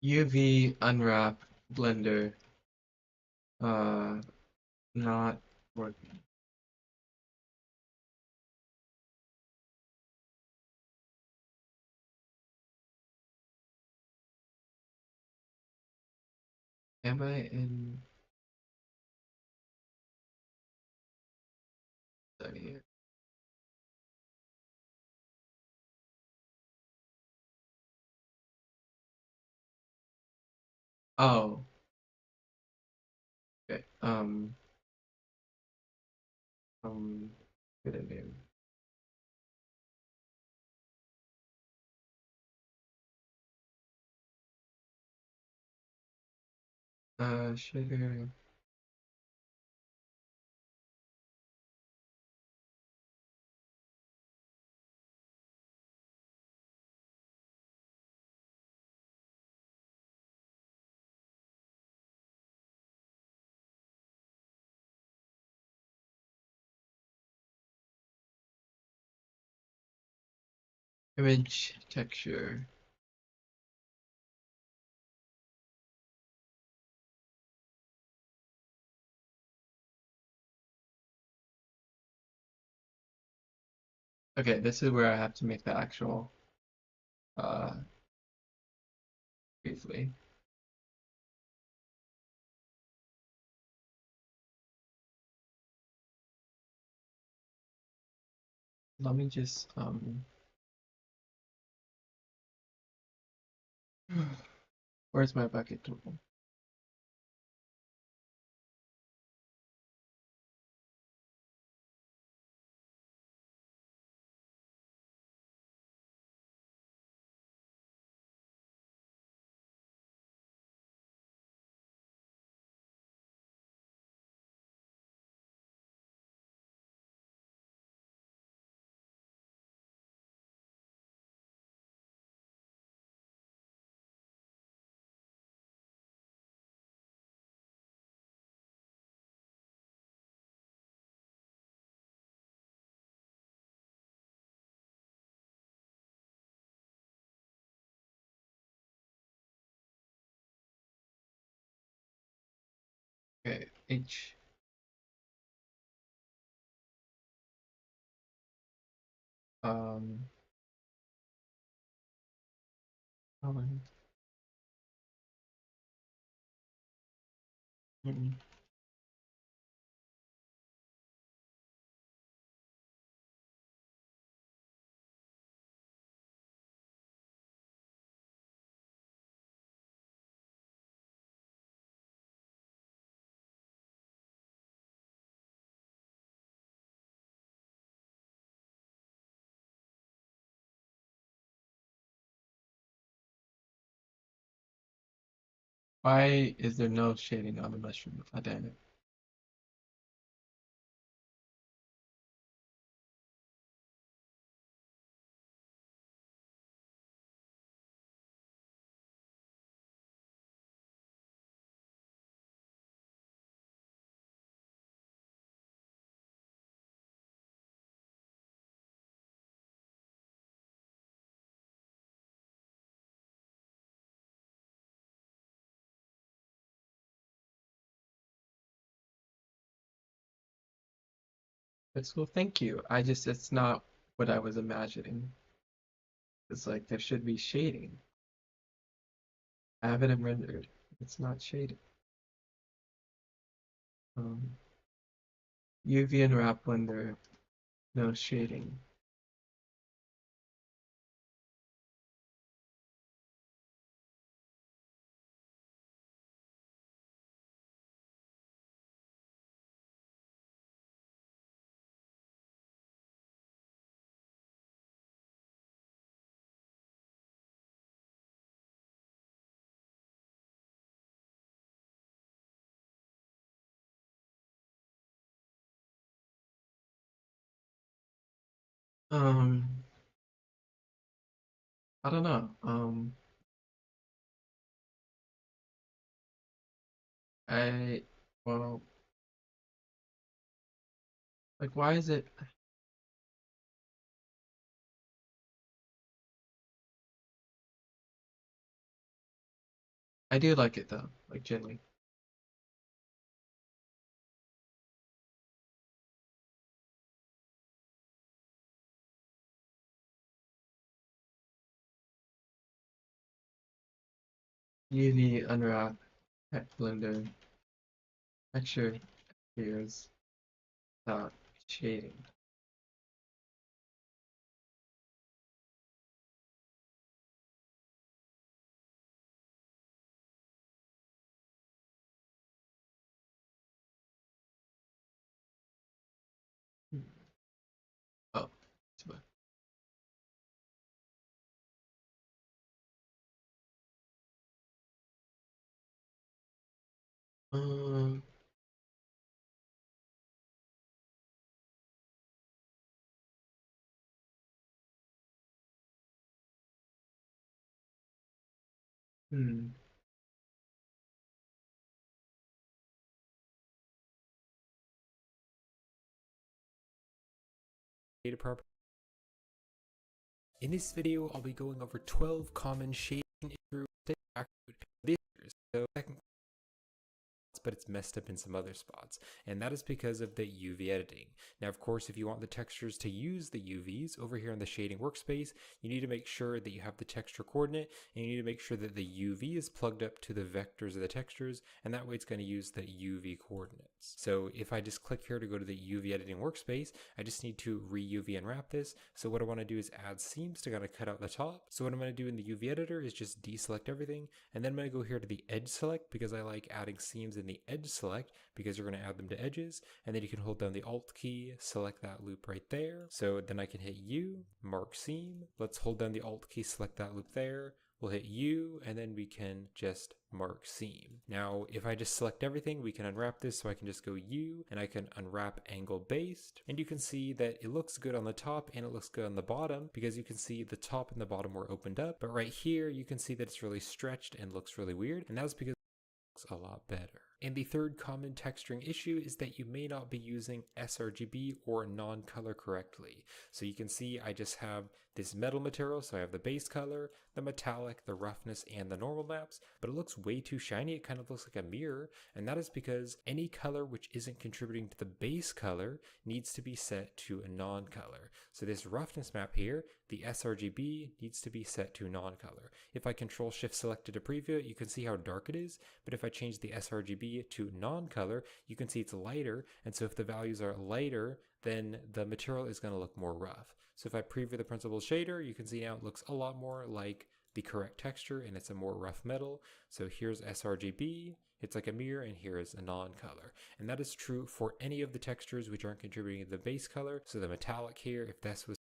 UV unwrap blender not working. Am I in study? Oh, okay. Good name. Sugar. Image texture. Okay, this is where I have to make the actual briefly. Let me just where's my bucket tool? Okay, H. Um, color. Why is there no shading on the mushroom? Oh, damn it. That's cool, thank you. It's not what I was imagining. It's like there should be shading. I have it in rendered. It's not shaded. UV and wrap blender, no shading. Um, I don't know. I well, like, why is it? I do like it though, like generally. UV unwrap, pet blender, texture appears without shading. Oh, too bad. Um, hmm.
In this video, I'll be going over 12 common shading issues that so but it's messed up in some other spots, and that is because of the UV editing. Now, of course, if you want the textures to use the UVs over here in the shading workspace, you need to make sure that you have the texture coordinate, and you need to make sure that the UV is plugged up to the vectors of the textures, and that way it's going to use the UV coordinates. So if I just click here to go to the UV editing workspace, I just need to re-UV unwrap this. So what I want to do is add seams to kind of cut out the top. So what I'm going to do in the UV editor is just deselect everything, and then I'm going to go here to the edge select because I like adding seams in the edge select because you're going to add them to edges, and then you can hold down the Alt key, select that loop right there. So then I can hit U, mark seam. Let's hold down the Alt key, select that loop there. We'll hit U, and then we can just mark seam. Now, if I just select everything, we can unwrap this, so I can just go U, and I can unwrap angle based, and you can see that it looks good on the top, and it looks good on the bottom, because you can see the top and the bottom were opened up, but right here, you can see that it's really stretched and looks really weird, and that's because it looks a lot better. And the third common texturing issue is that you may not be using sRGB or non-color correctly. So you can see I just have this metal material, so I have the base color, the metallic, the roughness, and the normal maps, but it looks way too shiny. It kind of looks like a mirror, and that is because any color which isn't contributing to the base color needs to be set to a non-color. So this roughness map here, the sRGB needs to be set to non-color. If I Control Shift selected to preview it, you can see how dark it is, but if I change the sRGB to non-color, you can see it's lighter, and so if the values are lighter, then the material is going to look more rough. So if I preview the principled shader, you can see now it looks a lot more like the correct texture, and it's a more rough metal. So here's sRGB, it's like a mirror, and here is a non-color. And that is true for any of the textures which aren't contributing to the base color. So the metallic here, if this was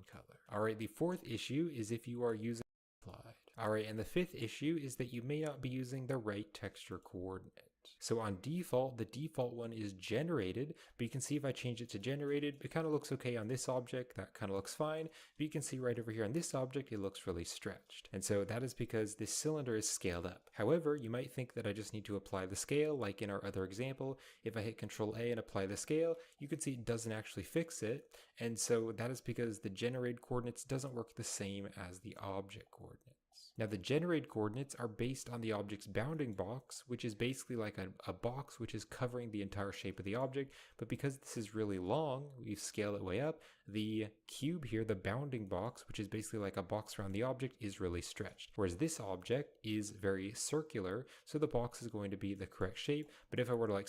color. Alright, the fourth issue is if you are using applied. Alright, and the fifth issue is that you may not be using the right texture coordinate. So on default, the default one is generated, but you can see if I change it to generated, it kind of looks okay on this object, that kind of looks fine, but you can see right over here on this object, it looks really stretched. And so that is because this cylinder is scaled up. However, you might think that I just need to apply the scale, like in our other example. If I hit Control A and apply the scale, you can see it doesn't actually fix it, and so that is because the generated coordinates doesn't work the same as the object coordinates. Now the generated coordinates are based on the object's bounding box, which is basically like a box which is covering the entire shape of the object, but because this is really long, we scale it way up, the cube here, the bounding box, which is basically like a box around the object, is really stretched. Whereas this object is very circular, so the box is going to be the correct shape, but if I were to like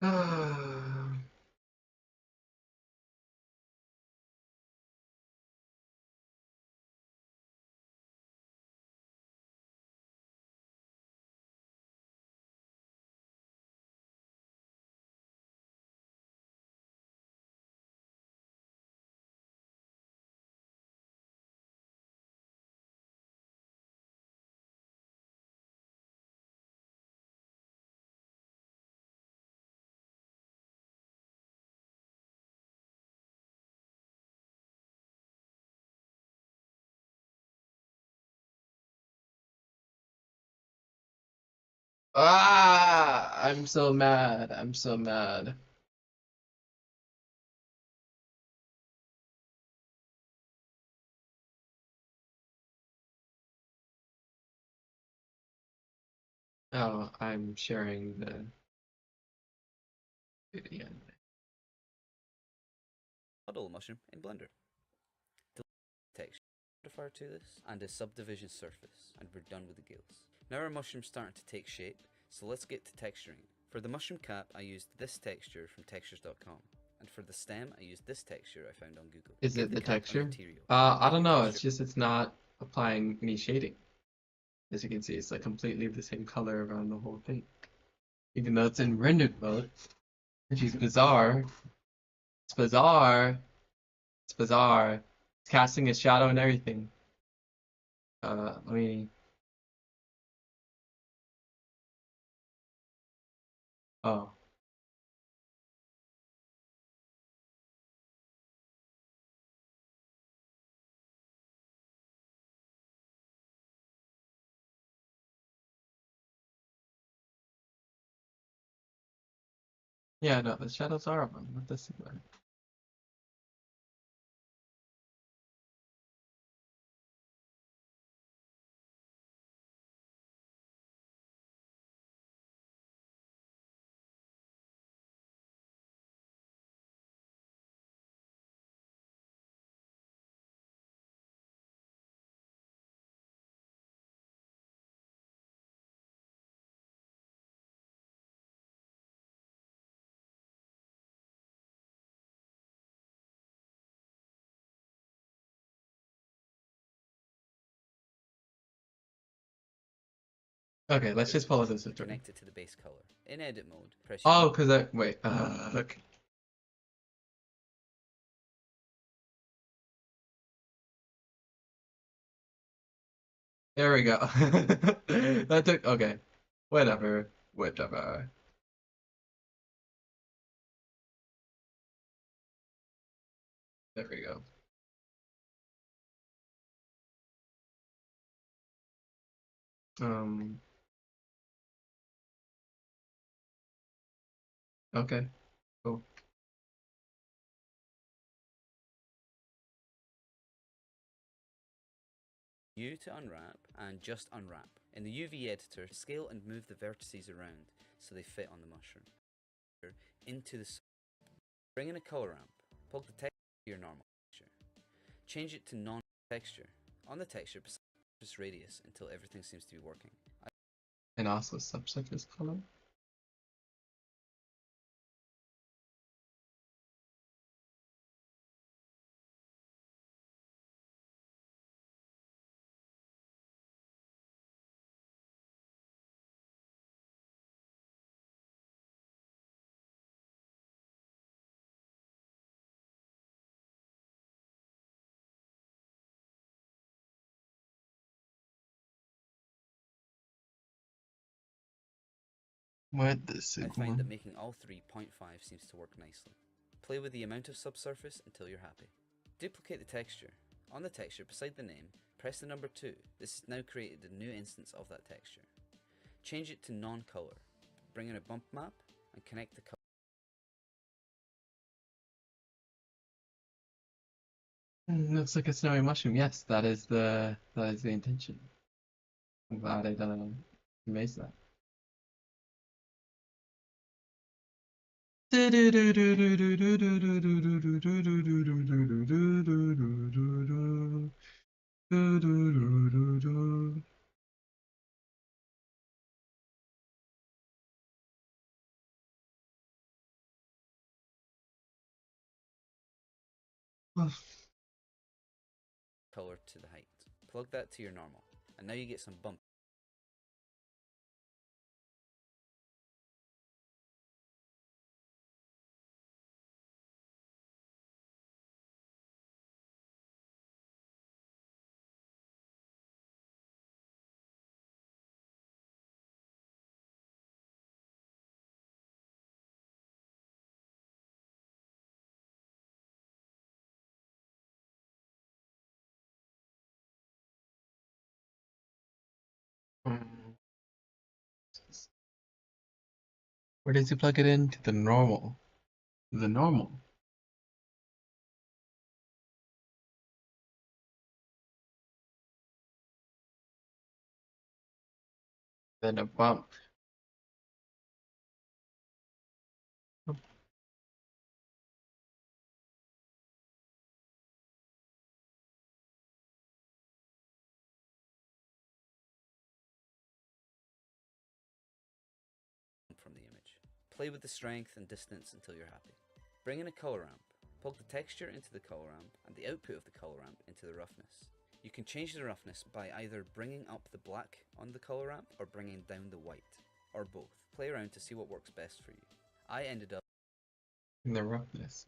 Ah. Ah, I'm so mad. I'm so mad. Oh, I'm sharing the video.
Model a mushroom in Blender. Delete text modifier to this and a subdivision surface, and we're done with the gills. Now our mushroom's starting to take shape, so let's get to texturing. For the mushroom cap, I used this texture from textures.com. And for the stem, I used this texture I found on Google.
Is
Give
it the
cap a
texture?
material.
I
Name
don't
your
know.
texture.
It's just it's not applying any shading. As you can see, it's like completely the same color around the whole thing. Even though it's in rendered mode, which is bizarre. It's bizarre. It's bizarre. It's casting a shadow and everything. Let me. Oh. Yeah, no, the shadows are of them, not this one. Okay, let's just follow this tutorial.
Connect it to the base color. In edit mode, press
Oh, because I wait. Okay. There we go. That took okay. Whatever. Whatever. There we go. Okay. Cool.
U to unwrap and just unwrap. In the UV editor, scale and move the vertices around so they fit on the mushroom. Into the bring in a color ramp. Plug the texture to your normal texture. Change it to non-texture. On the texture, surface radius until everything seems to be working.
And also subsurface color. What the
I find that
signal?
making all three 0.5 seems to work nicely. Play with the amount of subsurface until you're happy. Duplicate the texture. On the texture beside the name, press the number 2. This has now created a new instance of that texture. Change it to non-color. Bring in a bump map and connect the color.
Looks like a snowy mushroom. Yes, that is the intention. I'm glad I amazed that.
Color to the height. Plug that to your normal. And now you get some bump.
Where does he plug it into the normal? The normal. Then a bump.
Play with the strength and distance until you're happy. Bring in a color ramp. Plug the texture into the color ramp and the output of the color ramp into the roughness. You can change the roughness by either bringing up the black on the color ramp or bringing down the white, or both. Play around to see what works best for you. I ended up
in the roughness.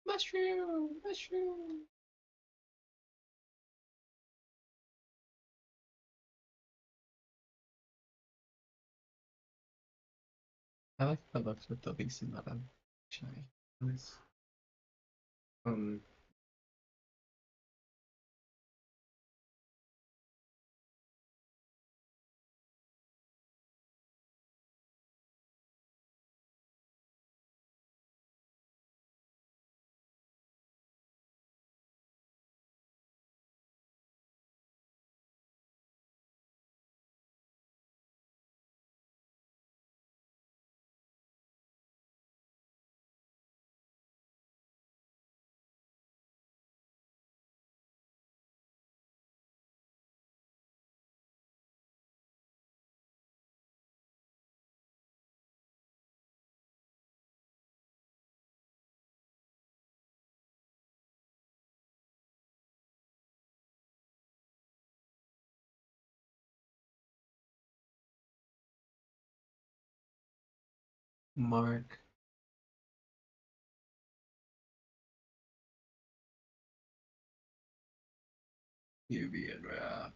Mushroom, mushroom. I like the looks with the least amount of shine. Nice. Mark. UV and wrap.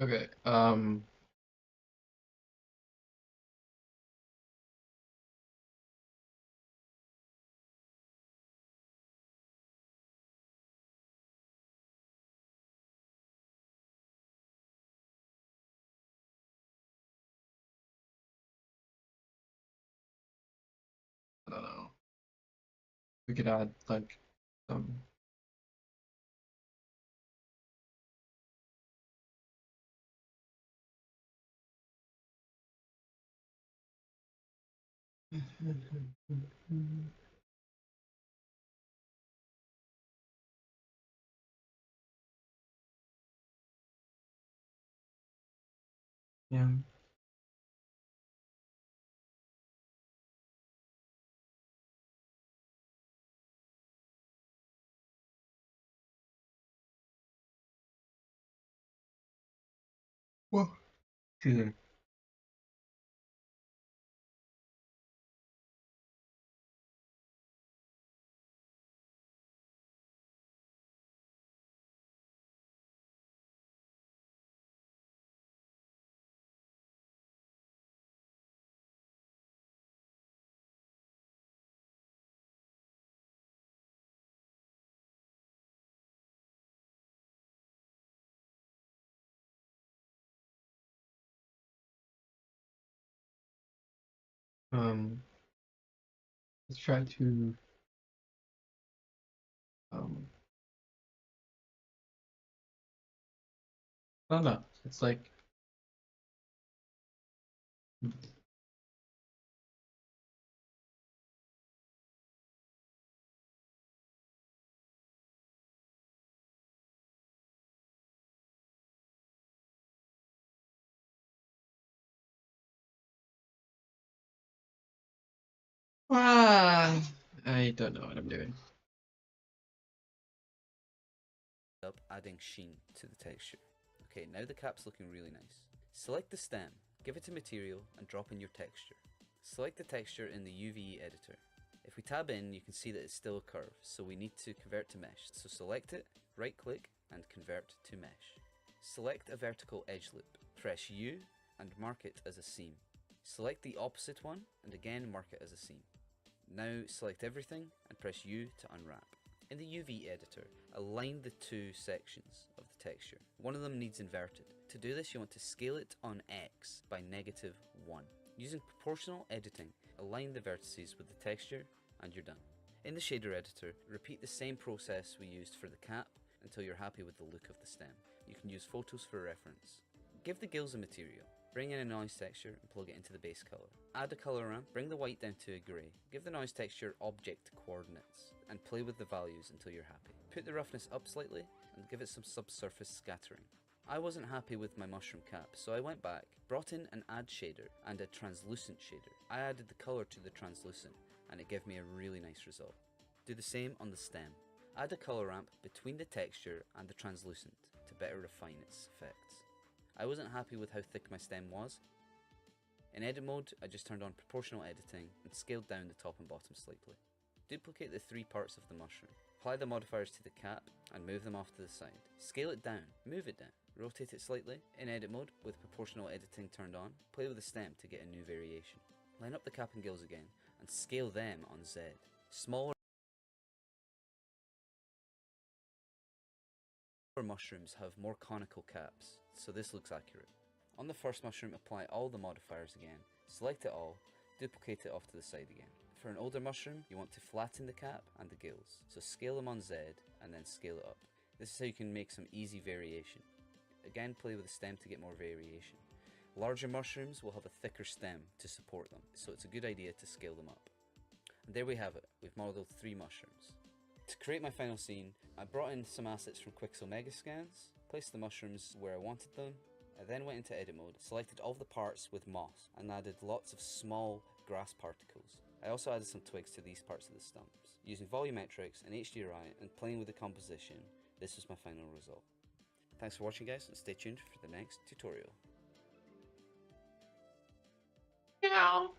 Okay, I don't know. We could add like some yeah. Well, hmm. Let's try to I don't know. It's like I don't know what I'm doing.
Up adding sheen to the texture. Okay, now the cap's looking really nice. Select the stem, give it a material, and drop in your texture. Select the texture in the UVE editor. If we tab in, you can see that it's still a curve, so we need to convert to mesh. So select it, right click, and convert to mesh. Select a vertical edge loop. Press U and mark it as a seam. Select the opposite one and again mark it as a seam. Now select everything and press U to unwrap. In the UV editor, align the two sections of the texture. One of them needs inverted. To do this, you want to scale it on X by -1. Using proportional editing, align the vertices with the texture and you're done. In the shader editor, repeat the same process we used for the cap until you're happy with the look of the stem. You can use photos for reference. Give the gills a material. Bring in a noise texture and plug it into the base color. Add a color ramp, bring the white down to a grey. Give the noise texture object coordinates and play with the values until you're happy. Put the roughness up slightly and give it some subsurface scattering. I wasn't happy with my mushroom cap, so I went back, brought in an add shader and a translucent shader. I added the color to the translucent and it gave me a really nice result. Do the same on the stem. Add a color ramp between the texture and the translucent to better refine its effects. I wasn't happy with how thick my stem was. In edit mode, I just turned on proportional editing and scaled down the top and bottom slightly. Duplicate the three parts of the mushroom. Apply the modifiers to the cap and move them off to the side. Scale it down, move it down, rotate it slightly. In edit mode, with proportional editing turned on, play with the stem to get a new variation. Line up the cap and gills again and scale them on Z. Smaller mushrooms have more conical caps, so this looks accurate. On the first mushroom, apply all the modifiers again, select it all, duplicate it off to the side again. For an older mushroom, you want to flatten the cap and the gills, so scale them on Z and then scale it up. This is how you can make some easy variation. Again, play with the stem to get more variation. Larger mushrooms will have a thicker stem to support them, so it's a good idea to scale them up. And there we have it, we've modelled 3 mushrooms. To create my final scene, I brought in some assets from Quixel Megascans, placed the mushrooms where I wanted them. I then went into edit mode, selected all the parts with moss, and added lots of small grass particles. I also added some twigs to these parts of the stumps. Using volumetrics and HDRI and playing with the composition, this was my final result. Thanks for watching guys, and stay tuned for the next tutorial.
Meow.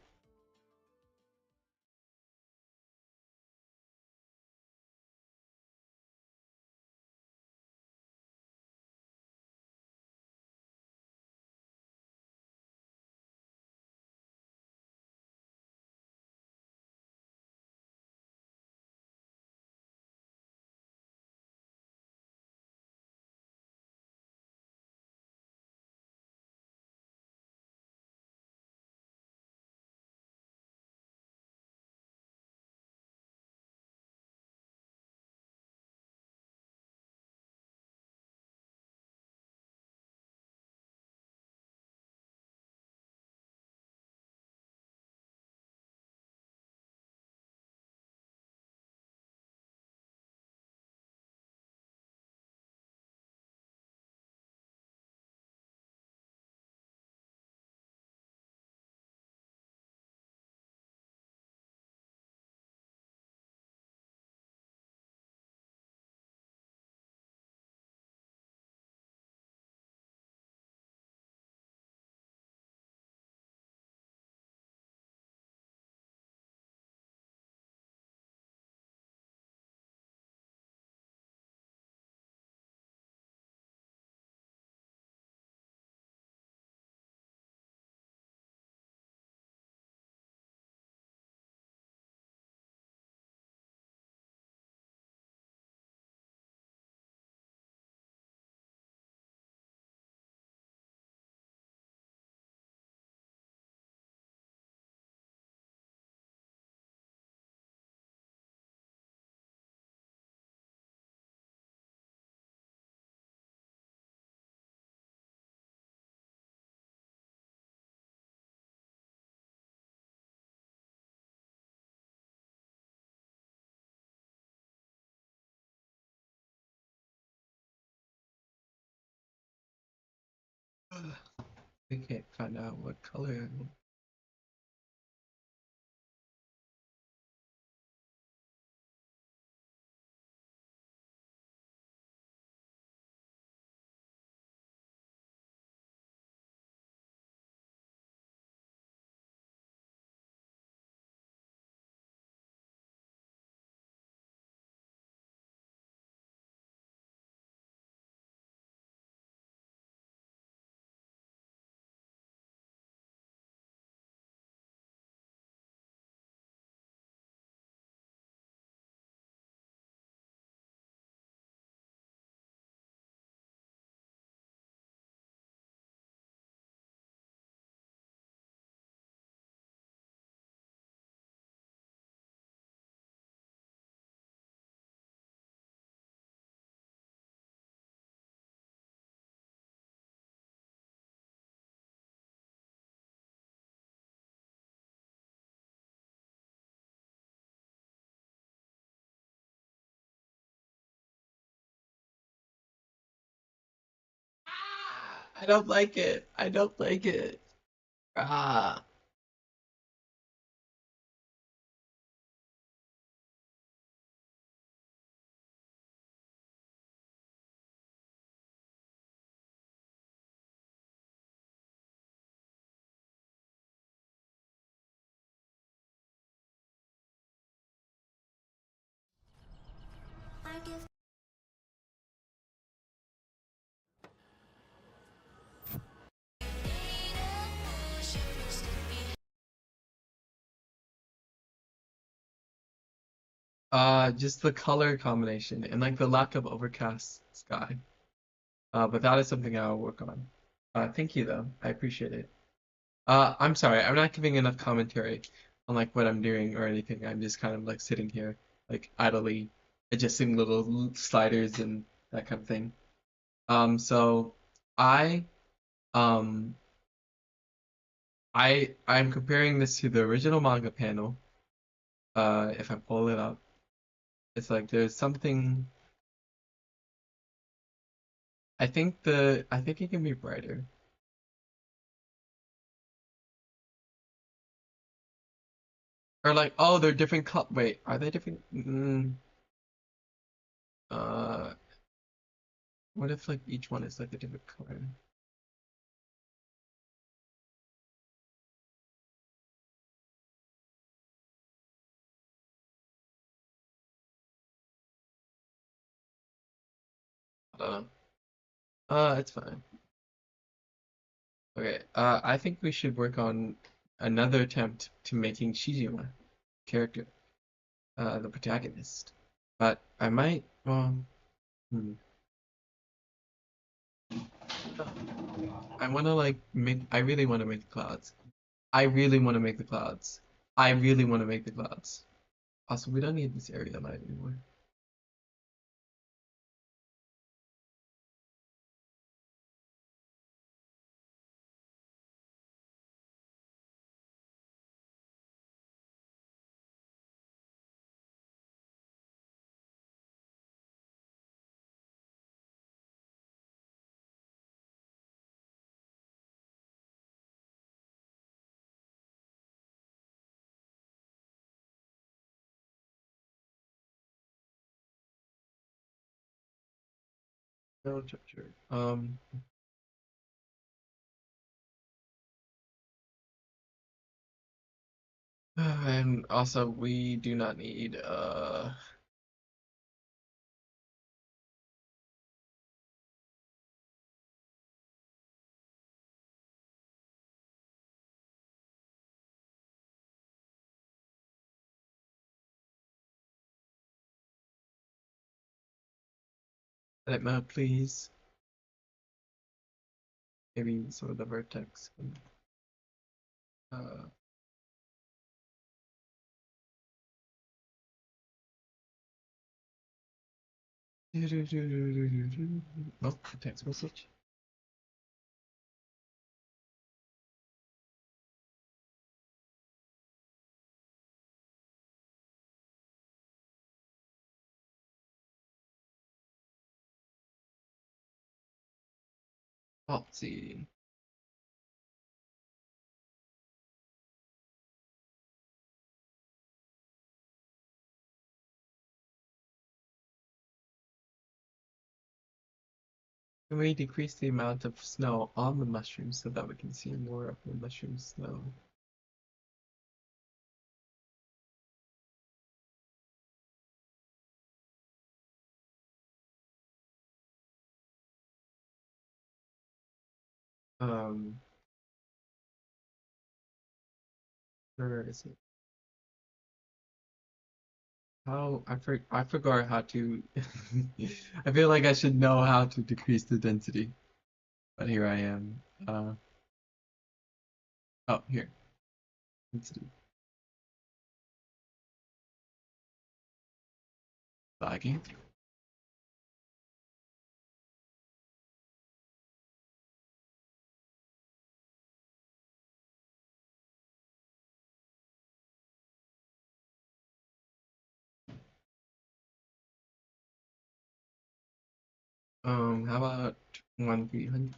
I can't find out what color. I don't like it. I don't like it. Ah. Just the color combination and like the lack of overcast sky. But that is something I'll work on. Thank you though. I appreciate it. I'm sorry, I'm not giving enough commentary on like what I'm doing or anything. I'm just kind of like sitting here, like idly adjusting little sliders and that kind of thing. So I um I'm comparing this to the original manga panel. If I pull it up, it's like there's something. I think it can be brighter. Or like, oh, they're different color. Wait, are they different? Uh, what if like each one is like a different color? I don't know. It's fine. Okay. I think we should work on another attempt to making Shijima character, the protagonist. But I might, hmm. I want to like make. I really want to make the clouds. I really want to make the clouds. I really want to make the clouds. Also, we don't need this area light anymore. No temperature. And also we do not need edit mode, please. Maybe some of the vertex. Uh, oh, text message. Alt Z. Can we decrease the amount of snow on the mushrooms so that we can see more of the mushroom snow? Um, where is it? How I forgot how to. I feel like I should know how to decrease the density, but here I am. Oh, here. Density. Lagging. How about 1 300?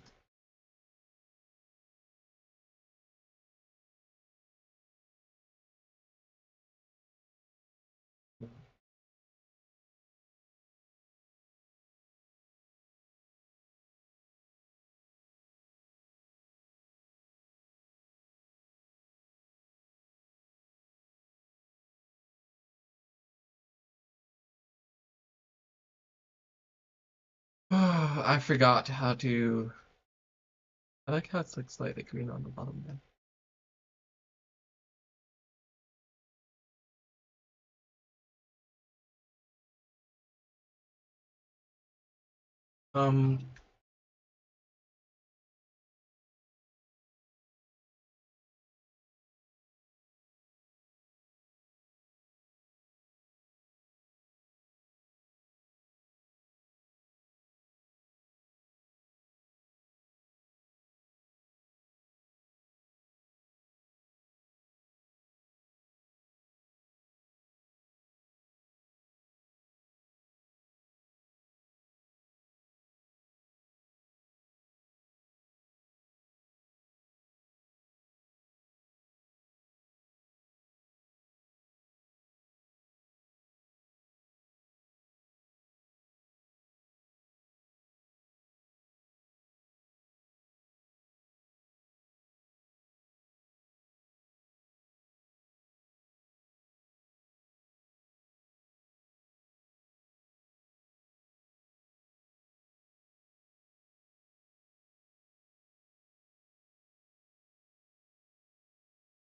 I forgot how to. I like how it's like slightly green on the bottom there. Um,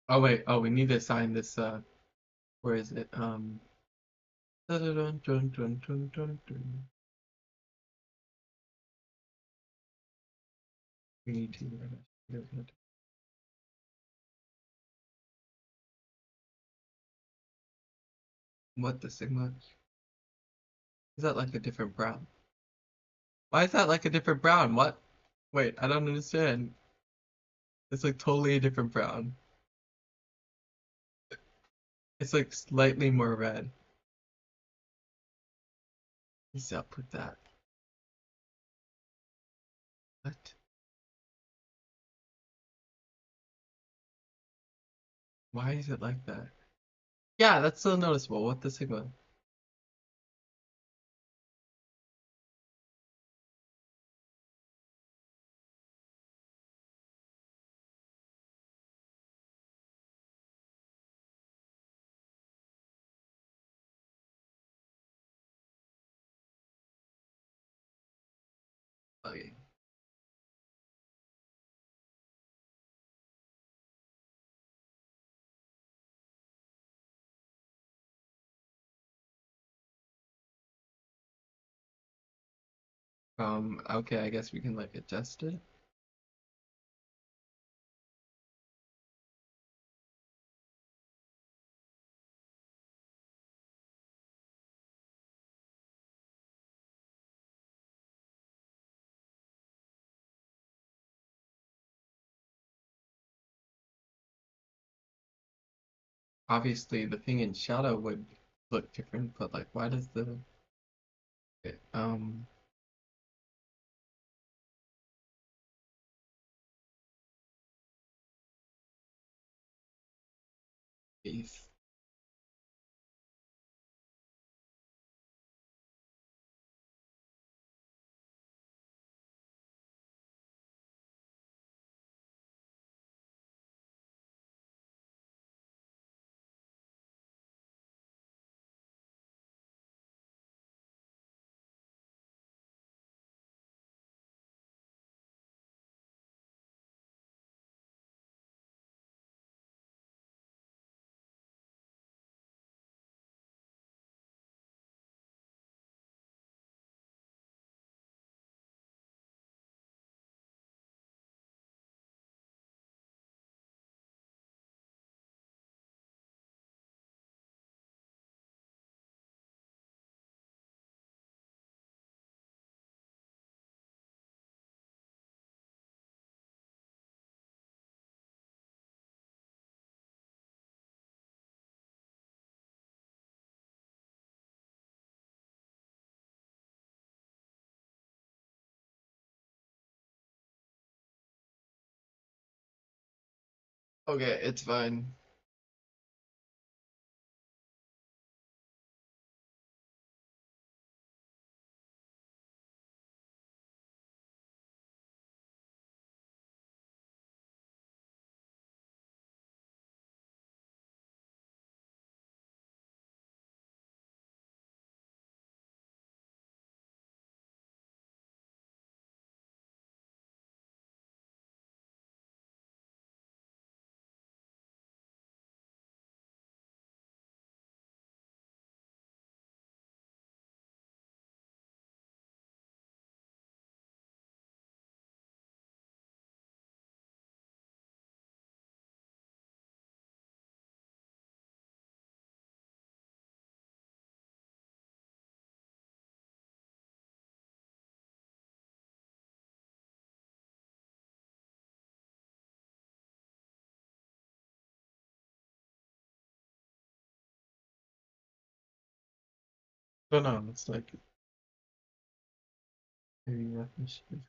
oh wait, oh we need to assign this. Where is it? Dun, dun, dun, dun, dun, dun, dun. We need to. What the sigma? Is that like a different brown? Why is that like a different brown? What? Wait, I don't understand. It's like totally a different brown. It's like slightly more red. Let's output that. What? Why is it like that? Yeah, that's so noticeable. What the sigma? Okay. Okay, I guess we can like adjust it. Obviously, the thing in shadow would look different, but like, why does the um if Okay, it's fine. No, no, it's like maybe I should.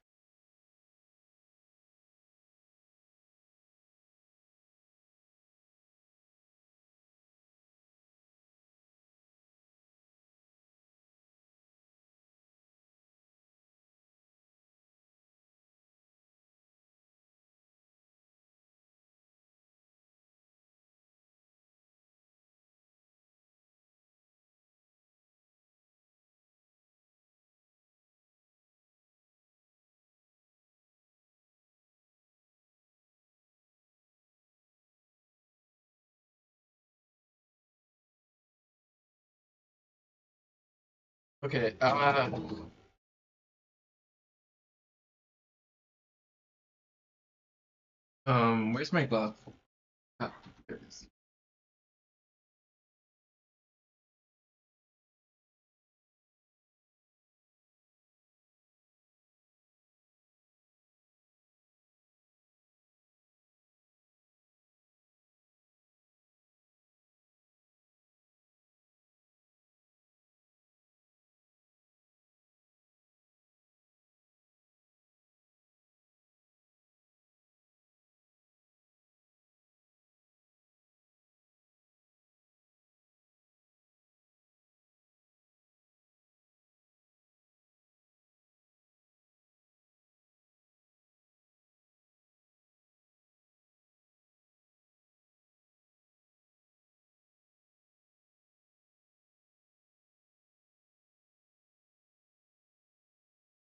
Okay, where's my glove? Ah, there it is.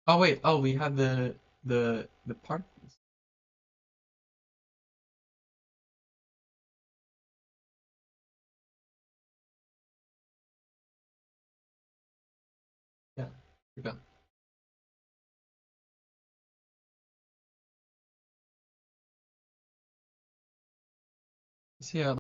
Oh wait, oh we have the particles. Yeah, we got. See how.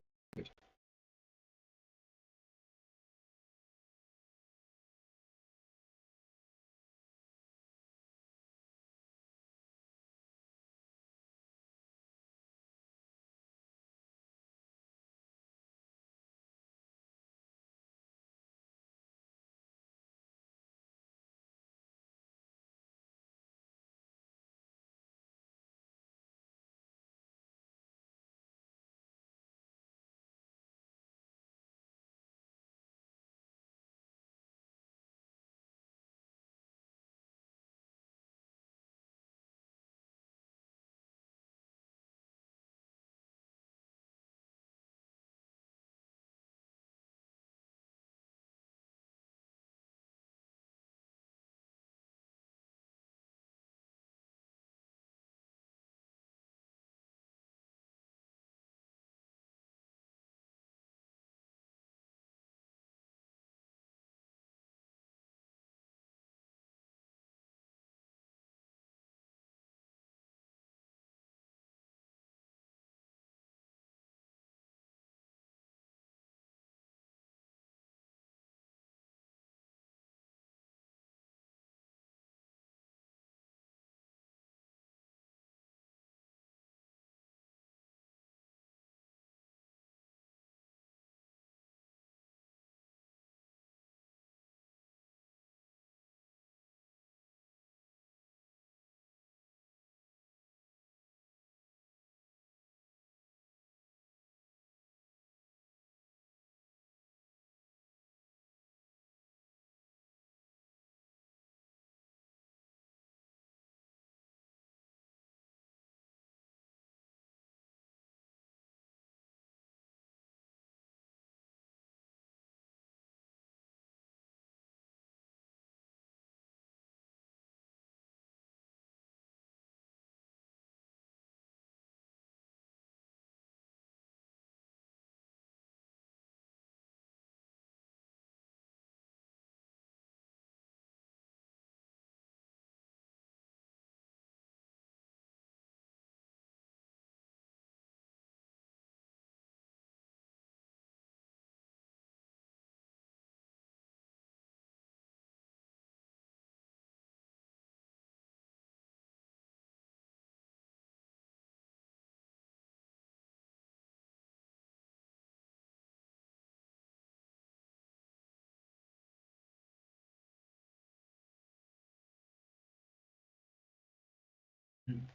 Hmm.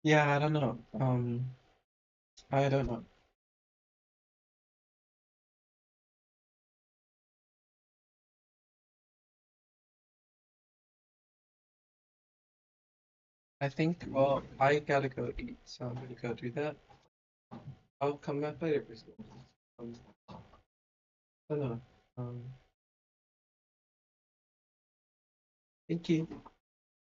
Yeah, I don't know. I don't know. I think, well, I gotta go eat, so I'm gonna go do that. I'll come back later. Um, I don't know. Um, thank you.